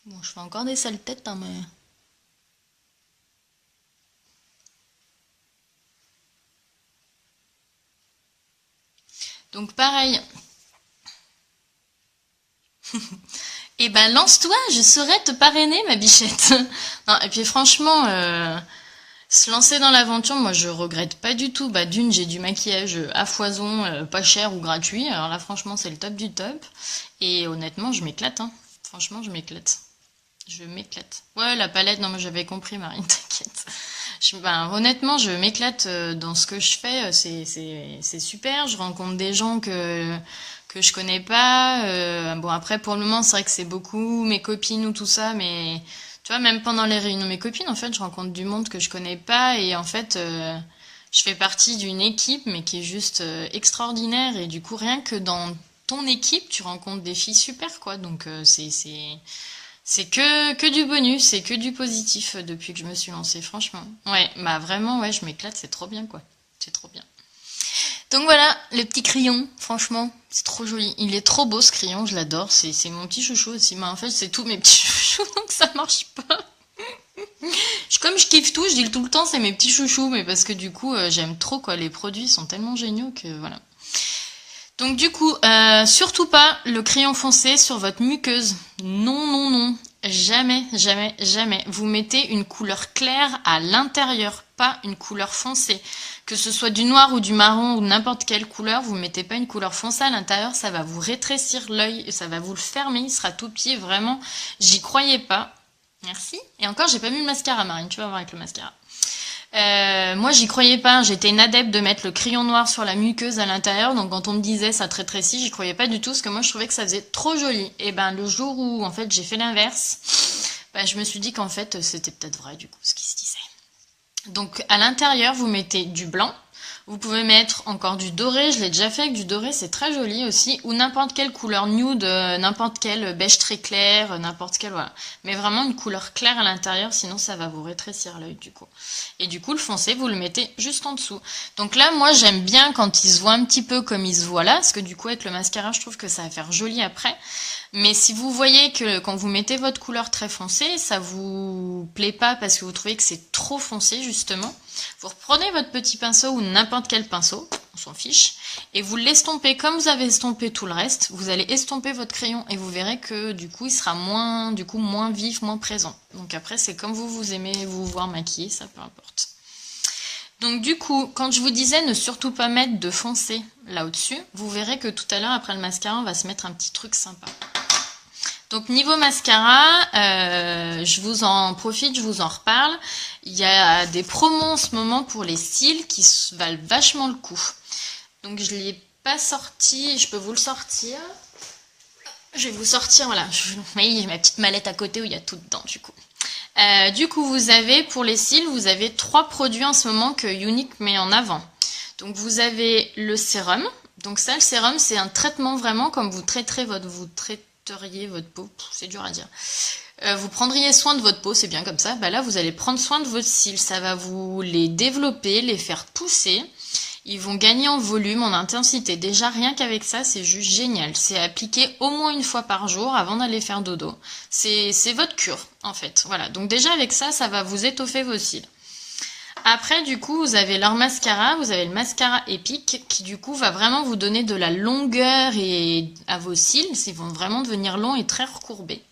Bon, je fais encore des sales têtes, hein, mais... Donc pareil. Eh ben lance-toi, je saurais te parrainer, ma bichette. Non, et puis franchement, se lancer dans l'aventure, moi je regrette pas du tout. Bah d'une, j'ai du maquillage à foison, pas cher ou gratuit. Alors là, franchement, c'est le top du top. Et honnêtement, je m'éclate, hein. Franchement, je m'éclate. Je m'éclate. Ouais, la palette, non, mais j'avais compris, Marine, t'inquiète. Ben, honnêtement, je m'éclate dans ce que je fais. C'est super. Je rencontre des gens que je connais pas. Bon, après, pour le moment, c'est vrai que c'est beaucoup mes copines ou tout ça, mais tu vois, même pendant les réunions de mes copines, en fait, je rencontre du monde que je connais pas et en fait, je fais partie d'une équipe, mais qui est juste extraordinaire et du coup, rien que dans ton équipe, tu rencontres des filles super, quoi. Donc, c'est que du bonus, c'est que du positif depuis que je me suis lancée, franchement. Ouais, bah vraiment, ouais, je m'éclate, c'est trop bien, quoi. C'est trop bien. Donc voilà, le petit crayon, franchement, c'est trop joli. Il est trop beau ce crayon, je l'adore. C'est mon petit chouchou aussi. Mais en fait, c'est tous mes petits chouchous, donc ça marche pas. Comme je kiffe tout, je dis tout le temps, c'est mes petits chouchous, mais parce que du coup, j'aime trop, quoi. Les produits sont tellement géniaux que voilà. Donc du coup, surtout pas le crayon foncé sur votre muqueuse. Non, non, non. Jamais, jamais, jamais. Vous mettez une couleur claire à l'intérieur, pas une couleur foncée. Que ce soit du noir ou du marron ou n'importe quelle couleur, vous mettez pas une couleur foncée à l'intérieur, ça va vous rétrécir l'œil, ça va vous le fermer, il sera tout petit, vraiment. J'y croyais pas. Merci. Et encore, j'ai pas mis le mascara, Marine, tu vas voir avec le mascara. Moi, j'y croyais pas. J'étais une adepte de mettre le crayon noir sur la muqueuse à l'intérieur. Donc, quand on me disait ça très précis, j'y croyais pas du tout parce que moi, je trouvais que ça faisait trop joli. Et ben, le jour où, en fait, j'ai fait l'inverse, ben, je me suis dit qu'en fait, c'était peut-être vrai, du coup, ce qui se disait. Donc, à l'intérieur, vous mettez du blanc. Vous pouvez mettre encore du doré, je l'ai déjà fait avec du doré, c'est très joli aussi, ou n'importe quelle couleur nude, n'importe quel beige très clair, n'importe quel, voilà. Mais vraiment une couleur claire à l'intérieur, sinon ça va vous rétrécir l'œil du coup. Et du coup, le foncé, vous le mettez juste en dessous. Donc là, moi j'aime bien quand il se voit un petit peu comme il se voit là, parce que du coup avec le mascara, je trouve que ça va faire joli après. Mais si vous voyez que quand vous mettez votre couleur très foncée, ça vous plaît pas parce que vous trouvez que c'est trop foncé justement, vous reprenez votre petit pinceau ou n'importe quel pinceau, on s'en fiche, et vous l'estompez comme vous avez estompé tout le reste. Vous allez estomper votre crayon et vous verrez que du coup il sera moins vif, moins présent. Donc après c'est comme vous aimez vous voir maquiller, ça peu importe. Donc du coup, quand je vous disais ne surtout pas mettre de foncé là au-dessus, vous verrez que tout à l'heure après le mascara, on va se mettre un petit truc sympa. Donc niveau mascara, je vous en profite, je vous en reparle. Il y a des promos en ce moment pour les cils qui valent vachement le coup. Donc je ne l'ai pas sorti, je peux vous le sortir. Je vais vous sortir, voilà, j'ai ma petite mallette à côté où il y a tout dedans du coup. Du coup, vous avez, pour les cils, vous avez 3 produits en ce moment que Younique met en avant. Donc vous avez le sérum. Donc ça, le sérum, c'est un traitement vraiment comme vous traiteriez votre peau, c'est dur à dire. Vous prendriez soin de votre peau, c'est bien comme ça. Bah là, vous allez prendre soin de votre cils. Ça va vous les développer, les faire pousser. Ils vont gagner en volume, en intensité. Déjà, rien qu'avec ça, c'est juste génial. C'est appliqué au moins une fois par jour avant d'aller faire dodo. C'est votre cure, en fait. Voilà. Donc déjà, avec ça, ça va vous étoffer vos cils. Après, du coup, vous avez leur mascara. Vous avez le mascara Epic qui, du coup, va vraiment vous donner de la longueur à vos cils. Ils vont vraiment devenir longs et très recourbés.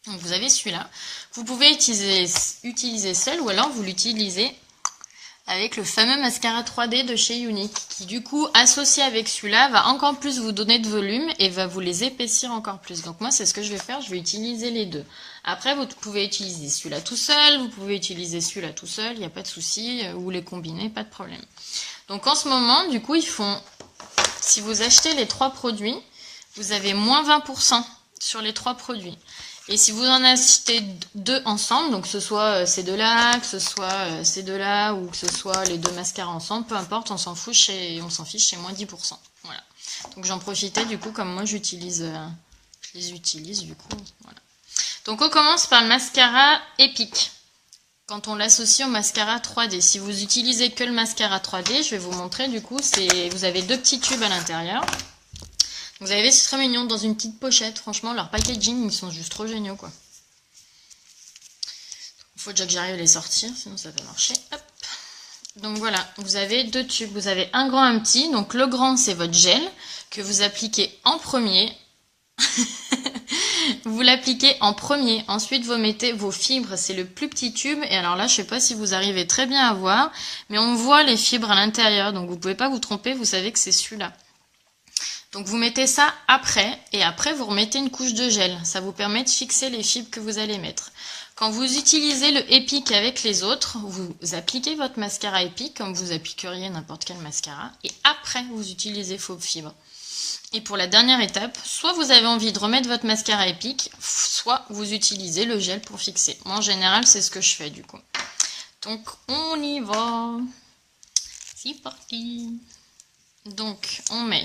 Donc, vous avez celui-là. Vous pouvez utiliser seul ou alors vous l'utilisez avec le fameux mascara 3D de chez Younique, qui du coup, associé avec celui-là, va encore plus vous donner de volume et va vous les épaissir encore plus. Donc moi, c'est ce que je vais faire, je vais utiliser les deux. Après, vous pouvez utiliser celui-là tout seul, vous pouvez utiliser celui-là tout seul, il n'y a pas de souci, ou les combiner, pas de problème. Donc en ce moment, du coup, si vous achetez les 3 produits, vous avez moins 20% sur les 3 produits. Et si vous en achetez 2 ensemble, donc que ce soit ces deux-là, que ce soit ces deux-là, ou que ce soit les 2 mascaras ensemble, peu importe, on s'en fiche, c'est moins 10%. Voilà. Donc j'en profitais du coup, comme moi je les utilise du coup. Voilà. Donc on commence par le mascara Epic. Quand on l'associe au mascara 3D. Si vous utilisez que le mascara 3D, je vais vous montrer du coup, vous avez 2 petits tubes à l'intérieur. Vous avez vu, c'est très mignon dans une petite pochette. Franchement, leur packaging, ils sont juste trop géniaux, quoi. Il faut déjà que j'arrive à les sortir, sinon ça va pas marcher. Hop. Donc voilà, vous avez 2 tubes. Vous avez un grand, un petit. Donc le grand, c'est votre gel que vous appliquez en premier. Vous l'appliquez en premier. Ensuite, vous mettez vos fibres. C'est le plus petit tube. Et alors là, je sais pas si vous arrivez très bien à voir, mais on voit les fibres à l'intérieur. Donc vous pouvez pas vous tromper. Vous savez que c'est celui-là. Donc vous mettez ça après, et après vous remettez une couche de gel. Ça vous permet de fixer les fibres que vous allez mettre. Quand vous utilisez le Epic avec les autres, vous appliquez votre mascara Epic comme vous appliqueriez n'importe quel mascara, et après vous utilisez vos fibres. Et pour la dernière étape, soit vous avez envie de remettre votre mascara Epic, soit vous utilisez le gel pour fixer. Moi en général c'est ce que je fais du coup. Donc on y va. C'est parti. Donc on met...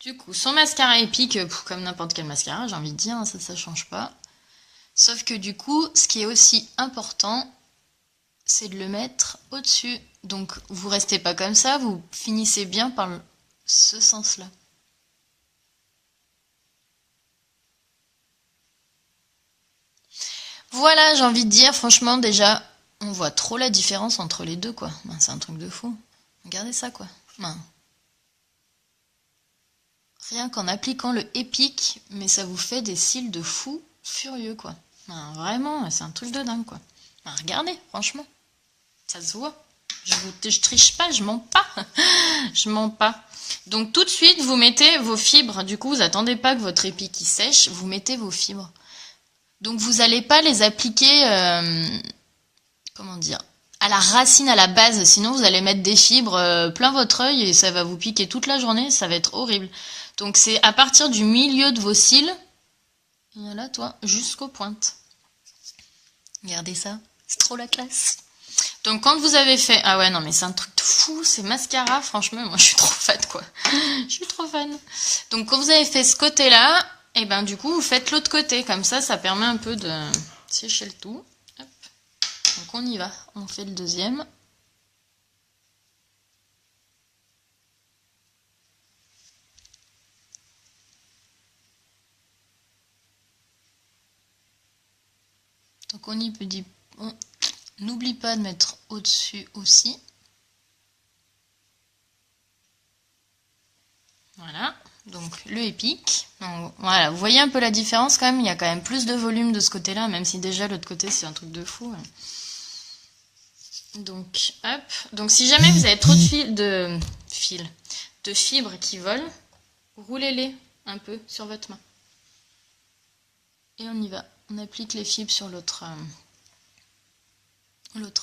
Du coup, son mascara Epic, comme n'importe quel mascara, j'ai envie de dire, ça change pas. Sauf que du coup, ce qui est aussi important, c'est de le mettre au-dessus. Donc, vous restez pas comme ça, vous finissez bien par ce sens-là. Voilà, j'ai envie de dire, franchement, déjà, on voit trop la différence entre les deux, quoi. C'est un truc de fou. Regardez ça, quoi. Rien qu'en appliquant le Epic, mais ça vous fait des cils de fou furieux, quoi. Vraiment, c'est un truc de dingue, quoi. Regardez, franchement, ça se voit. Je triche pas, je mens pas. Je mens pas. Donc tout de suite, vous mettez vos fibres. Du coup, vous attendez pas que votre Epic il sèche, vous mettez vos fibres. Donc vous n'allez pas les appliquer, comment dire, à la racine, à la base. Sinon, vous allez mettre des fibres plein votre œil et ça va vous piquer toute la journée. Ça va être horrible. Donc c'est à partir du milieu de vos cils, voilà toi, jusqu'aux pointes. Regardez ça, c'est trop la classe. Donc quand vous avez fait, ah ouais non mais c'est un truc de fou, ces mascaras, franchement moi je suis trop fan quoi. Je suis trop fan. Donc quand vous avez fait ce côté-là, et ben du coup vous faites l'autre côté, comme ça permet un peu de sécher le tout. Hop. Donc on y va, on fait le deuxième. Donc on y peut dire, n'oublie pas de mettre au-dessus aussi. Voilà, donc le Epic. Donc, voilà, vous voyez un peu la différence quand même, il y a quand même plus de volume de ce côté-là, même si déjà l'autre côté c'est un truc de fou. Donc hop, donc si jamais vous avez trop de fibres qui volent, roulez-les un peu sur votre main. Et on y va. On applique les fibres sur l'autre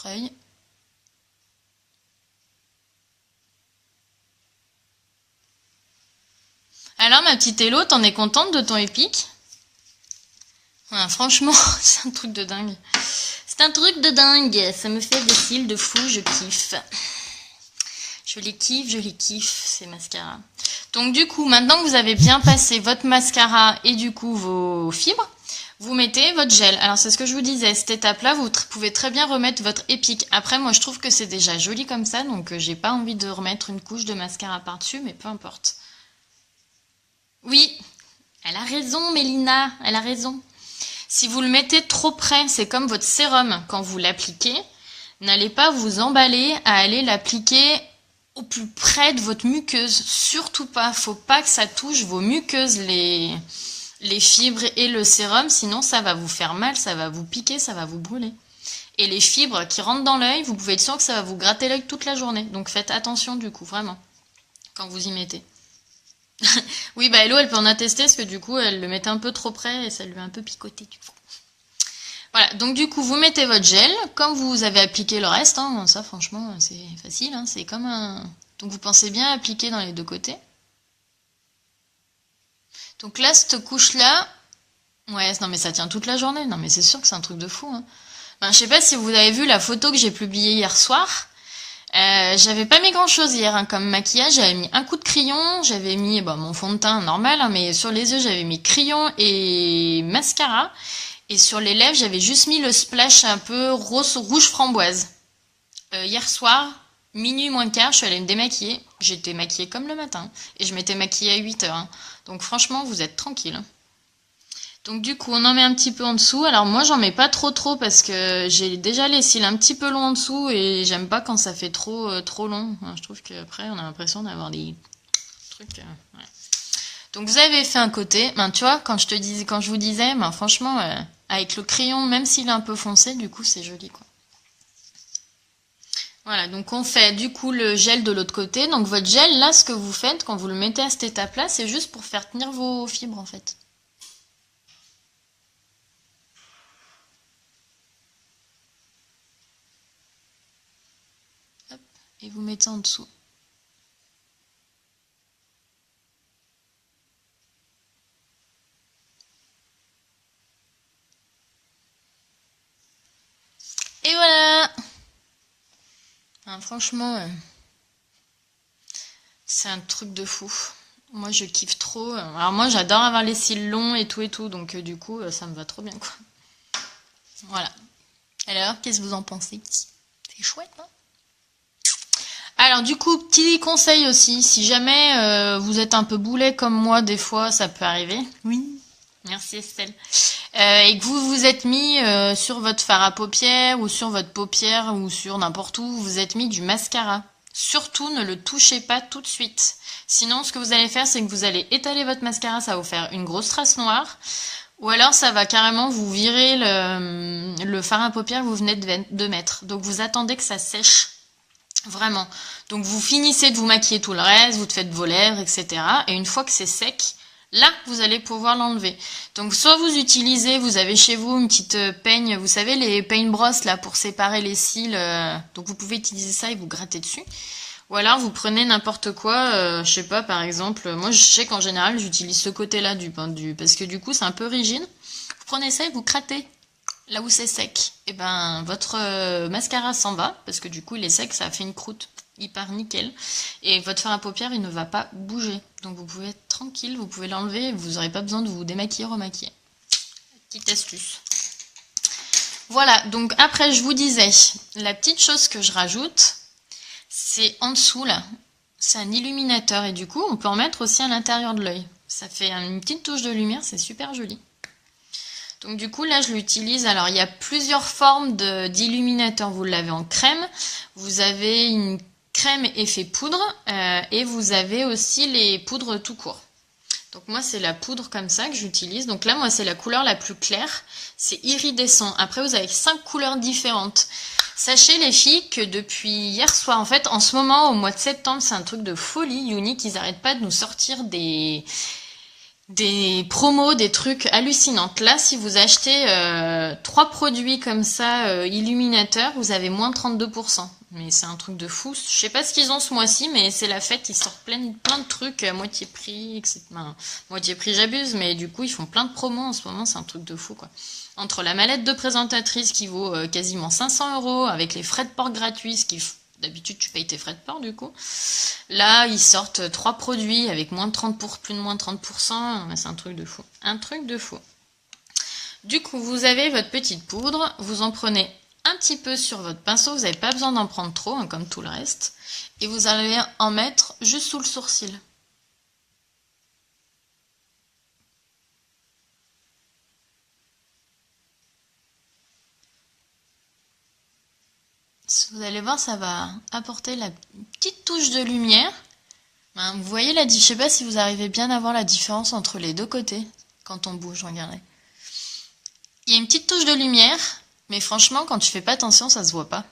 œil. Alors ma petite Hello, t'en es contente de ton Epic? Ouais, franchement, c'est un truc de dingue. C'est un truc de dingue. Ça me fait des cils de fou, je kiffe. Je les kiffe, ces mascaras. Donc du coup, maintenant que vous avez bien passé votre mascara et du coup vos fibres, vous mettez votre gel. Alors c'est ce que je vous disais, cette étape-là, vous pouvez très bien remettre votre Epic. Après, moi je trouve que c'est déjà joli comme ça, donc j'ai pas envie de remettre une couche de mascara par-dessus, mais peu importe. Oui, elle a raison Mélina, elle a raison. Si vous le mettez trop près, c'est comme votre sérum. Quand vous l'appliquez, n'allez pas vous emballer à aller l'appliquer au plus près de votre muqueuse. Surtout pas, faut pas que ça touche vos muqueuses, les fibres et le sérum, sinon ça va vous faire mal, ça va vous piquer, ça va vous brûler. Et les fibres qui rentrent dans l'œil, vous pouvez être sûr que ça va vous gratter l'œil toute la journée. Donc faites attention du coup, vraiment, quand vous y mettez. Oui, bah Hello, elle peut en attester parce que du coup, elle le mettait un peu trop près et ça lui a un peu picoté du coup. Voilà, donc du coup, vous mettez votre gel, comme vous avez appliqué le reste, hein, ça franchement, c'est facile, hein, c'est comme un... Donc vous pensez bien appliquer dans les deux côtés. Donc là, cette couche-là, ouais, non mais ça tient toute la journée, non mais c'est sûr que c'est un truc de fou, hein. Ben, je sais pas si vous avez vu la photo que j'ai publiée hier soir. J'avais pas mis grand chose hier hein, comme maquillage, j'avais mis un coup de crayon, j'avais mis mon fond de teint normal, hein, mais sur les yeux j'avais mis crayon et mascara, et sur les lèvres j'avais juste mis le splash un peu rouge framboise. Hier soir, minuit moins quart, je suis allée me démaquiller, j'étais maquillée comme le matin, et je m'étais maquillée à 8 heures, hein. Donc franchement vous êtes tranquille, hein. Donc du coup, on en met un petit peu en dessous. Alors moi, j'en mets pas trop parce que j'ai déjà les cils un petit peu longs en dessous et j'aime pas quand ça fait trop long. Hein, je trouve qu'après, on a l'impression d'avoir des trucs. Ouais. Donc vous avez fait un côté. Ben tu vois, quand je vous disais, ben franchement, avec le crayon, même s'il est un peu foncé, du coup, c'est joli quoi. Voilà, donc on fait du coup le gel de l'autre côté. Donc votre gel, là, ce que vous faites quand vous le mettez à cette étape-là, c'est juste pour faire tenir vos fibres en fait. Et vous mettez en dessous. Et voilà. Hein, franchement, c'est un truc de fou. Moi, je kiffe trop. Alors moi, j'adore avoir les cils longs et tout, donc du coup, ça me va trop bien, quoi. Voilà. Alors, qu'est-ce que vous en pensez? C'est chouette, non? Alors du coup, petit conseil aussi, si jamais vous êtes un peu boulet comme moi, des fois, ça peut arriver. Oui. Merci Estelle. Et que vous vous êtes mis sur votre fard à paupières ou sur votre paupière ou sur n'importe où, vous vous êtes mis du mascara. Surtout, ne le touchez pas tout de suite. Sinon, ce que vous allez faire, c'est que vous allez étaler votre mascara, ça va vous faire une grosse trace noire. Ou alors, ça va carrément vous virer le fard à paupières que vous venez de mettre. Donc, vous attendez que ça sèche. Vraiment. Donc, vous finissez de vous maquiller tout le reste, vous faites vos lèvres, etc. Et une fois que c'est sec, là, vous allez pouvoir l'enlever. Donc, soit vous utilisez, vous avez chez vous une petite peigne, vous savez, les paintbrushes là pour séparer les cils. Donc, vous pouvez utiliser ça et vous gratter dessus. Ou alors, vous prenez n'importe quoi, je sais pas, par exemple, moi, je sais qu'en général, j'utilise ce côté-là parce que du coup, c'est un peu rigide. Vous prenez ça et vous grattez là où c'est sec. Et ben, votre mascara s'en va parce que du coup, il est sec, ça a fait une croûte hyper nickel. Et votre fard à paupières, il ne va pas bouger. Donc vous pouvez être tranquille, vous pouvez l'enlever, vous n'aurez pas besoin de vous démaquiller, remaquiller. Petite astuce. Voilà, donc après je vous disais, la petite chose que je rajoute, c'est en dessous là, c'est un illuminateur et du coup on peut en mettre aussi à l'intérieur de l'œil. Ça fait une petite touche de lumière, c'est super joli. Donc du coup là je l'utilise, alors il y a plusieurs formes d'illuminateur, vous l'avez en crème, vous avez une crème effet poudre et vous avez aussi les poudres tout court. Donc moi c'est la poudre comme ça que j'utilise, donc là moi c'est la couleur la plus claire, c'est iridescent. Après vous avez 5 couleurs différentes. Sachez les filles que depuis hier soir, en fait en ce moment au mois de septembre c'est un truc de folie, Younique, ils n'arrêtent pas de nous sortir des promos, des trucs hallucinants. Là, si vous achetez 3 produits comme ça, illuminateurs, vous avez moins 32%. Mais c'est un truc de fou. Je sais pas ce qu'ils ont ce mois-ci, mais c'est la fête. Ils sortent plein de trucs à moitié prix, etc. Enfin, moitié prix, j'abuse, mais du coup, ils font plein de promos en ce moment. C'est un truc de fou, quoi. Entre la mallette de présentatrice qui vaut quasiment 500 € avec les frais de port gratuits, ce qui d'habitude tu payes tes frais de port du coup. Là ils sortent 3 produits avec plus de moins 30%, c'est un truc de fou. Un truc de fou. Du coup vous avez votre petite poudre, vous en prenez un petit peu sur votre pinceau, vous n'avez pas besoin d'en prendre trop hein, comme tout le reste. Et vous allez en mettre juste sous le sourcil. Vous allez voir, ça va apporter la petite touche de lumière. Vous voyez je sais pas si vous arrivez bien à voir la différence entre les deux côtés quand on bouge, regardez. Il y a une petite touche de lumière Mais franchement, quand tu fais pas attention, ça se voit pas.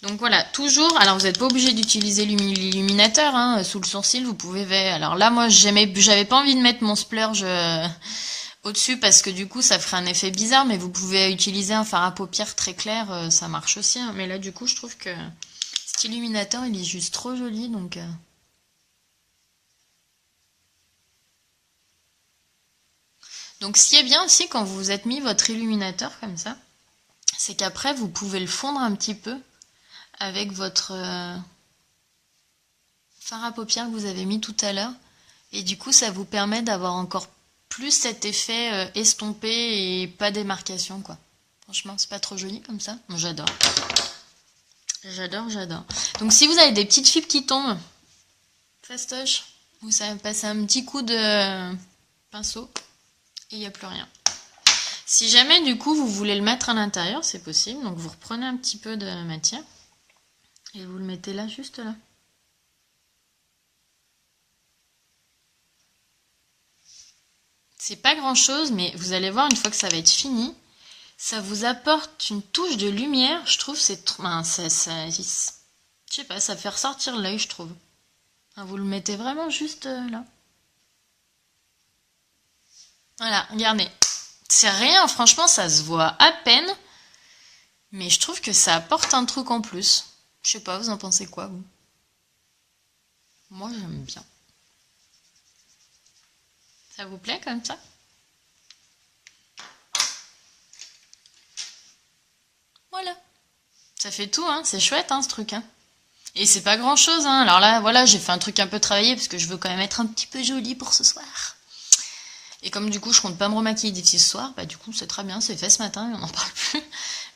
Donc voilà, toujours, alors vous n'êtes pas obligé d'utiliser l'illuminateur, hein, sous le sourcil, vous pouvez... Alors là, moi, j'avais pas envie de mettre mon splurge au-dessus parce que du coup, ça ferait un effet bizarre, mais vous pouvez utiliser un fard à paupières très clair, ça marche aussi, hein. Mais là, du coup, je trouve que cet illuminateur, il est juste trop joli, donc... Donc ce qui est bien aussi quand vous vous êtes mis votre illuminateur comme ça, c'est qu'après, vous pouvez le fondre un petit peu avec votre fard à paupières que vous avez mis tout à l'heure. Et du coup, ça vous permet d'avoir encore plus cet effet estompé et pas démarcation, quoi. Franchement, c'est pas trop joli comme ça. Moi, j'adore. J'adore, j'adore. Donc, si vous avez des petites fibres qui tombent, fastoche, vous savez passer un petit coup de pinceau et il n'y a plus rien. Si jamais, du coup, vous voulez le mettre à l'intérieur, c'est possible. Donc, vous reprenez un petit peu de matière et vous le mettez là, juste là. C'est pas grand chose, mais vous allez voir une fois que ça va être fini, ça vous apporte une touche de lumière. Je trouve c'est trop, je sais pas, ça fait ressortir l'œil, je trouve. Enfin, vous le mettez vraiment juste là. Voilà, regardez. C'est rien, franchement, ça se voit à peine, mais je trouve que ça apporte un truc en plus. Je sais pas, vous en pensez quoi, vous? Moi, j'aime bien. Ça vous plaît comme ça? Voilà. Ça fait tout, hein. C'est chouette, hein, ce truc, hein. Et c'est pas grand chose, hein. Alors là, voilà, j'ai fait un truc un peu travaillé parce que je veux quand même être un petit peu jolie pour ce soir. Et comme du coup, je compte pas me remaquiller d'ici ce soir, bah du coup, c'est très bien, c'est fait ce matin, on n'en parle plus.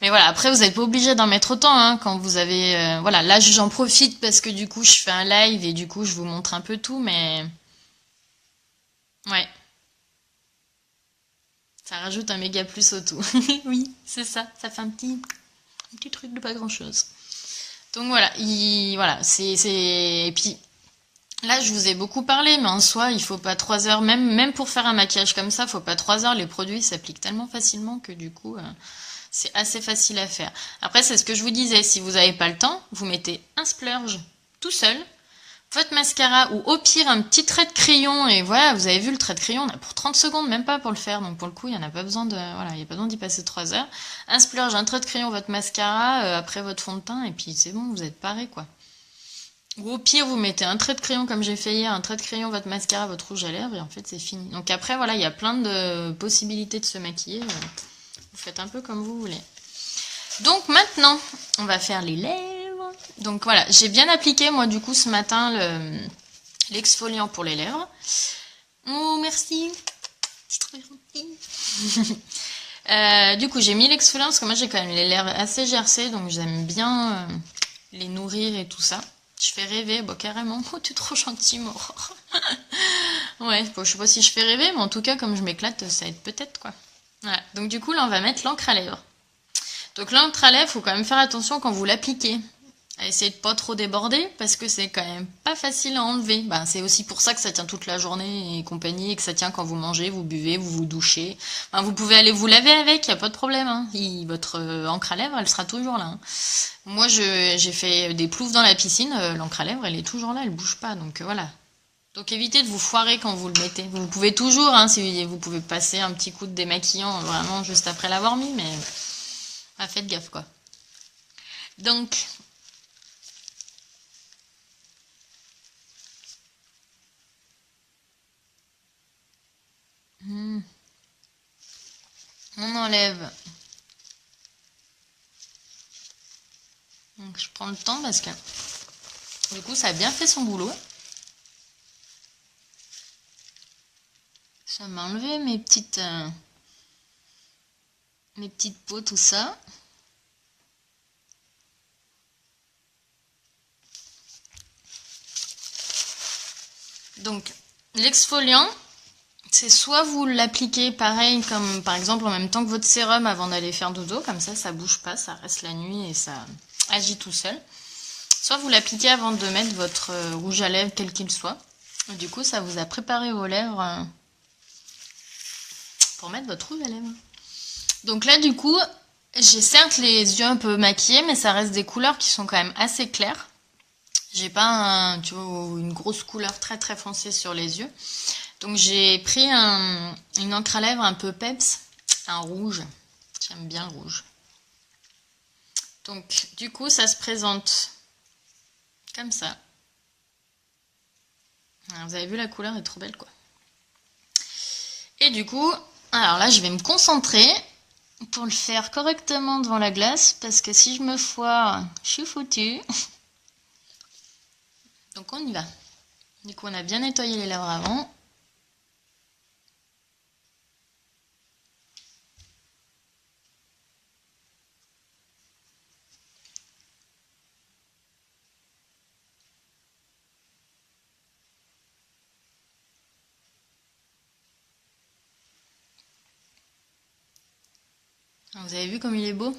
Mais voilà, après, vous n'êtes pas obligé d'en mettre autant, hein, quand vous avez... voilà, là, j'en profite parce que du coup, je fais un live et du coup, je vous montre un peu tout, mais... Ouais. Ça rajoute un méga plus au tout. Oui, c'est ça. Ça fait un petit truc de pas grand chose. Donc voilà, voilà, et puis là, je vous ai beaucoup parlé, mais en soi, il faut pas 3 heures, même pour faire un maquillage comme ça, faut pas 3 heures. Les produits s'appliquent tellement facilement que du coup, c'est assez facile à faire. Après, c'est ce que je vous disais, si vous n'avez pas le temps, vous mettez un splurge tout seul, votre mascara ou au pire un petit trait de crayon et voilà, vous avez vu le trait de crayon, on a pour 30 secondes, même pas pour le faire, donc pour le coup, il n'y en a pas besoin de, voilà, il n'y a pas besoin d'y passer 3 heures. Un splurge, un trait de crayon, votre mascara, après votre fond de teint et puis c'est bon, vous êtes paré quoi. Ou au pire, vous mettez un trait de crayon comme j'ai fait hier, un trait de crayon, votre mascara, votre rouge à lèvres et en fait c'est fini. Donc après, voilà, il y a plein de possibilités de se maquiller, vous faites un peu comme vous voulez. Donc maintenant, on va faire les lèvres. Donc voilà, j'ai bien appliqué moi du coup ce matin l'exfoliant pour les lèvres. Oh merci, c'est trop gentil. Du coup j'ai mis l'exfoliant parce que moi j'ai quand même les lèvres assez gercées, donc j'aime bien les nourrir et tout ça. Je fais rêver, bon carrément. Oh t'es trop gentil Maurore. Ouais, bon, je sais pas si je fais rêver, mais en tout cas comme je m'éclate, ça aide peut-être quoi. Voilà, donc du coup là on va mettre l'encre à lèvres. Donc l'encre à lèvres, faut quand même faire attention quand vous l'appliquez. À essayer de pas trop déborder parce que c'est quand même pas facile à enlever. Ben, c'est aussi pour ça que ça tient toute la journée et compagnie et que ça tient quand vous mangez, vous buvez, vous vous douchez. Ben, vous pouvez aller vous laver avec, y a pas de problème. Hein. Votre encre à lèvres, elle sera toujours là. Hein. Moi, j'ai fait des ploufs dans la piscine, l'encre à lèvres, elle est toujours là, elle bouge pas. Donc voilà. Donc évitez de vous foirer quand vous le mettez. Vous pouvez toujours, hein, si vous pouvez passer un petit coup de démaquillant vraiment juste après l'avoir mis, mais faites gaffe quoi. Donc on enlève. Donc je prends le temps parce que du coup ça a bien fait son boulot. Ça m'a enlevé mes petites peaux, tout ça. Donc l'exfoliant, c'est soit vous l'appliquez pareil comme par exemple en même temps que votre sérum avant d'aller faire dodo, comme ça bouge pas, ça reste la nuit et ça agit tout seul. Soit vous l'appliquez avant de mettre votre rouge à lèvres quel qu'il soit. Et du coup ça vous a préparé vos lèvres pour mettre votre rouge à lèvres. Donc là, du coup, j'ai certes les yeux un peu maquillés, mais ça reste des couleurs qui sont quand même assez claires. J'ai pas tu vois, une grosse couleur très très foncée sur les yeux. Donc j'ai pris une encre à lèvres un peu peps, un rouge. J'aime bien le rouge. Donc du coup, ça se présente comme ça. Alors, vous avez vu, la couleur est trop belle, quoi. Et du coup, alors là, je vais me concentrer pour le faire correctement devant la glace, parce que si je me foire, je suis foutue. Donc on y va. Du coup, on a bien nettoyé les lèvres avant. Alors, vous avez vu comme il est beau?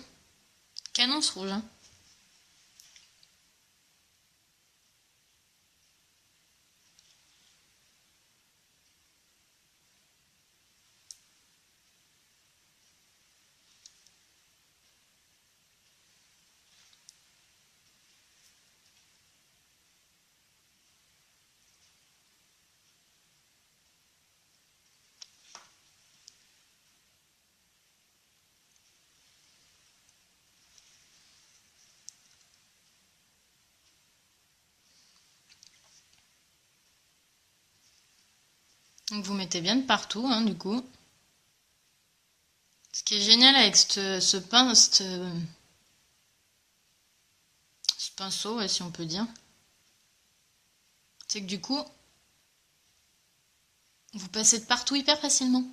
Canon ce rouge, hein. Donc vous mettez bien de partout, hein, du coup. Ce qui est génial avec ce pinceau, ouais, si on peut dire, c'est que du coup, vous passez de partout hyper facilement.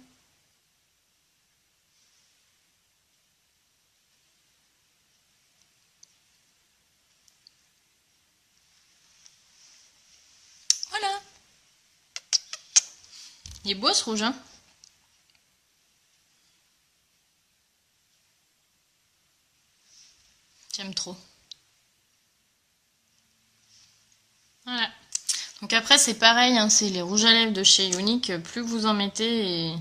Voilà. Il est beau ce rouge, hein. J'aime trop. Voilà. Donc après, c'est pareil, hein, c'est les rouges à lèvres de chez Younique. Plus vous en mettez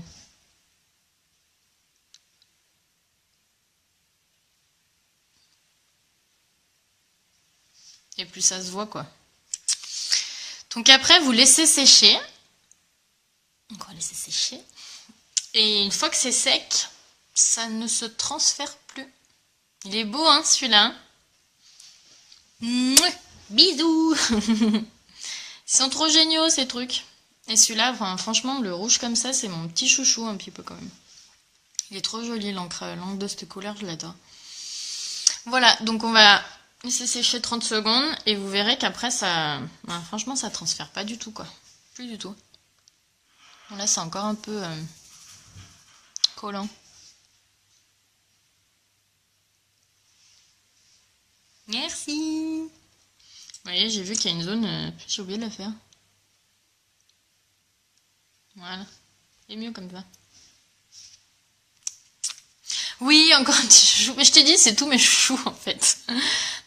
et plus ça se voit, quoi. Donc après, vous laissez sécher. Donc on va laisser sécher. Et une fois que c'est sec, ça ne se transfère plus. Il est beau, hein, celui-là. Mouah, bisous. Ils sont trop géniaux, ces trucs. Et celui-là, enfin, franchement, le rouge comme ça, c'est mon petit chouchou un petit peu quand même. Il est trop joli, l'encre de cette couleur, je l'adore. Voilà, donc on va laisser sécher 30 secondes et vous verrez qu'après, ça, ben, franchement, ça transfère pas du tout, quoi. Plus du tout. Bon, là, c'est encore un peu collant. Merci. Vous voyez, j'ai vu qu'il y a une zone, j'ai oublié de la faire. Voilà, c'est mieux comme ça. Oui, encore un petit chouchou. Mais je t'ai dit, c'est tous mes chouchous en fait.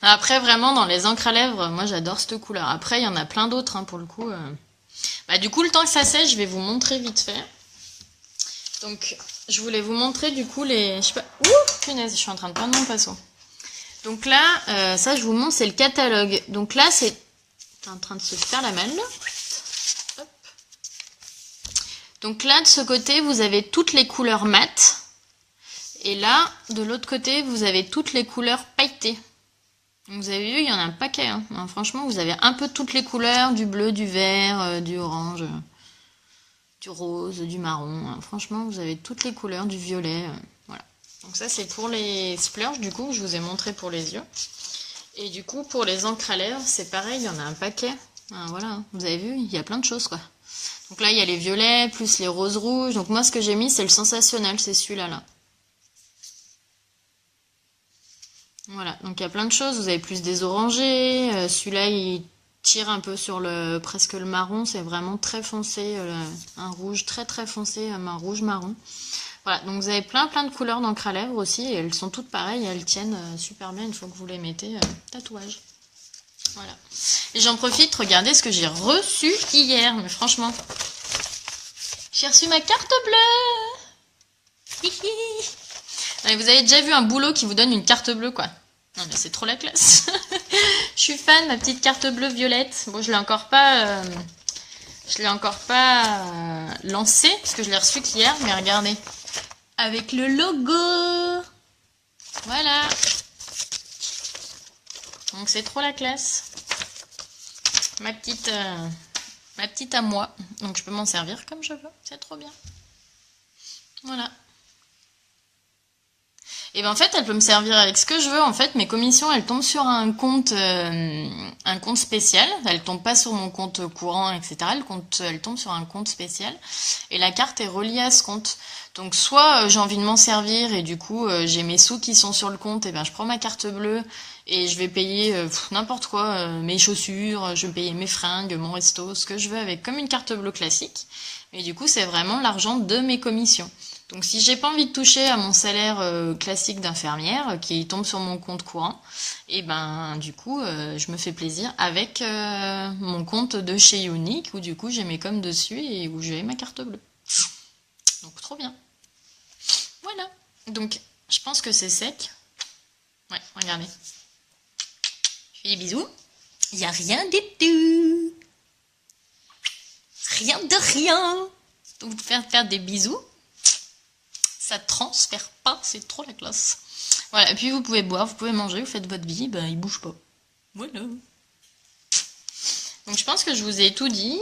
Après, vraiment, dans les encres à lèvres, moi j'adore cette couleur. Après, il y en a plein d'autres, hein, pour le coup. Bah, du coup, le temps que ça sèche, je vais vous montrer vite fait. Donc, je voulais vous montrer du coup les... Je sais pas... Ouh, punaise, je suis en train de prendre mon pinceau. Donc là, ça je vous montre, c'est le catalogue. Donc là, c'est en train de se faire la malle. Hop. Donc là, de ce côté, vous avez toutes les couleurs mates. Et là, de l'autre côté, vous avez toutes les couleurs pailletées. Vous avez vu, il y en a un paquet, hein. Non, franchement, vous avez un peu toutes les couleurs, du bleu, du vert, du orange, du rose, du marron. Hein. Franchement, vous avez toutes les couleurs, du violet. Voilà. Donc ça, c'est pour les splurges, du coup, que je vous ai montré pour les yeux. Et du coup, pour les encres à lèvres, c'est pareil, il y en a un paquet. Ah, voilà, vous avez vu, il y a plein de choses, quoi. Donc là, il y a les violets, plus les roses rouges. Donc moi, ce que j'ai mis, c'est le sensationnel, c'est celui-là, là. Voilà, donc il y a plein de choses. Vous avez plus des orangés. Celui-là, il tire un peu sur presque le marron. C'est vraiment très foncé. Un rouge très très foncé, un rouge marron. Voilà, donc vous avez plein de couleurs d'encre à lèvres aussi. Et elles sont toutes pareilles. Elles tiennent super bien une fois que vous les mettez tatouage. Voilà. Et j'en profite, regardez ce que j'ai reçu hier. Mais franchement, j'ai reçu ma carte bleue. Non, vous avez déjà vu un boulot qui vous donne une carte bleue, quoi. Non, mais c'est trop la classe. Je suis fan, ma petite carte bleue violette. Bon, je l'ai encore pas lancée, parce que je l'ai reçue qu'hier, mais regardez. Avec le logo. Voilà. Donc c'est trop la classe. Ma petite à moi. Donc je peux m'en servir comme je veux. C'est trop bien. Voilà. Et ben en fait, elle peut me servir avec ce que je veux. En fait, mes commissions, elles tombent sur un compte spécial. Elles tombent pas sur mon compte courant, etc. Elles tombent sur un compte spécial. Et la carte est reliée à ce compte. Donc soit j'ai envie de m'en servir et du coup j'ai mes sous qui sont sur le compte, et ben je prends ma carte bleue et je vais payer n'importe quoi, mes chaussures, je vais payer mes fringues, mon resto, ce que je veux avec comme une carte bleue classique. Et du coup c'est vraiment l'argent de mes commissions. Donc si j'ai pas envie de toucher à mon salaire classique d'infirmière qui tombe sur mon compte courant, et ben du coup je me fais plaisir avec mon compte de chez Unique où du coup j'ai mes coms dessus et où j'ai ma carte bleue. Donc trop bien. Voilà. Donc je pense que c'est sec. Ouais, regardez. Je fais des bisous. Il n'y a rien du tout. Rien de rien. Donc vous faire des bisous. Ça transfère pas, c'est trop la classe. Voilà, et puis vous pouvez boire, vous pouvez manger, vous faites votre vie, ben il bouge pas. Voilà. Donc je pense que je vous ai tout dit.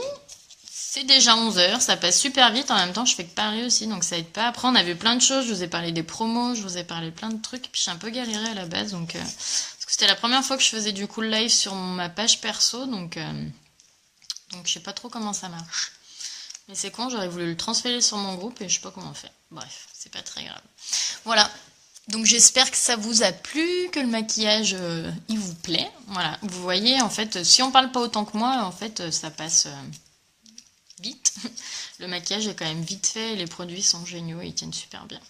C'est déjà 11h, ça passe super vite, en même temps je fais que Paris aussi, donc ça aide pas. Après on a vu plein de choses, je vous ai parlé des promos, je vous ai parlé plein de trucs, puis j'ai un peu galéré à la base, donc parce que c'était la première fois que je faisais du cool live sur ma page perso, donc je sais pas trop comment ça marche. Mais c'est con, j'aurais voulu le transférer sur mon groupe et je sais pas comment faire. Bref, c'est pas très grave. Voilà, donc j'espère que ça vous a plu, que le maquillage il vous plaît. Voilà, vous voyez en fait, si on parle pas autant que moi, en fait ça passe... vite. Le maquillage est quand même vite fait et les produits sont géniaux et ils tiennent super bien.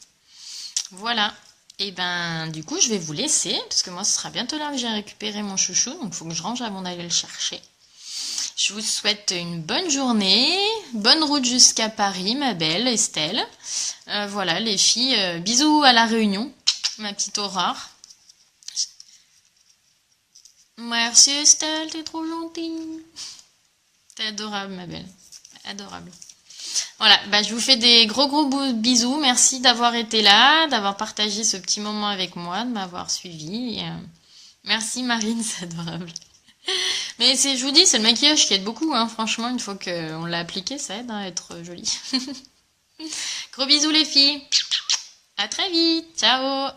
Voilà. Et ben du coup je vais vous laisser parce que moi ce sera bientôt l'heure que j'ai récupéré mon chouchou, donc il faut que je range avant d'aller le chercher. Je vous souhaite une bonne journée, bonne route jusqu'à Paris ma belle Estelle. Voilà les filles, bisous à la Réunion, ma petite Aurore. Merci Estelle, t'es trop gentille. T'es adorable ma belle. Adorable. Voilà, bah, je vous fais des gros bisous. Merci d'avoir été là, d'avoir partagé ce petit moment avec moi, de m'avoir suivi. Merci Marine, c'est adorable. Mais je vous dis, c'est le maquillage qui aide beaucoup, hein. Franchement, une fois qu'on l'a appliqué, ça aide à être jolie. Gros bisous les filles. À très vite. Ciao.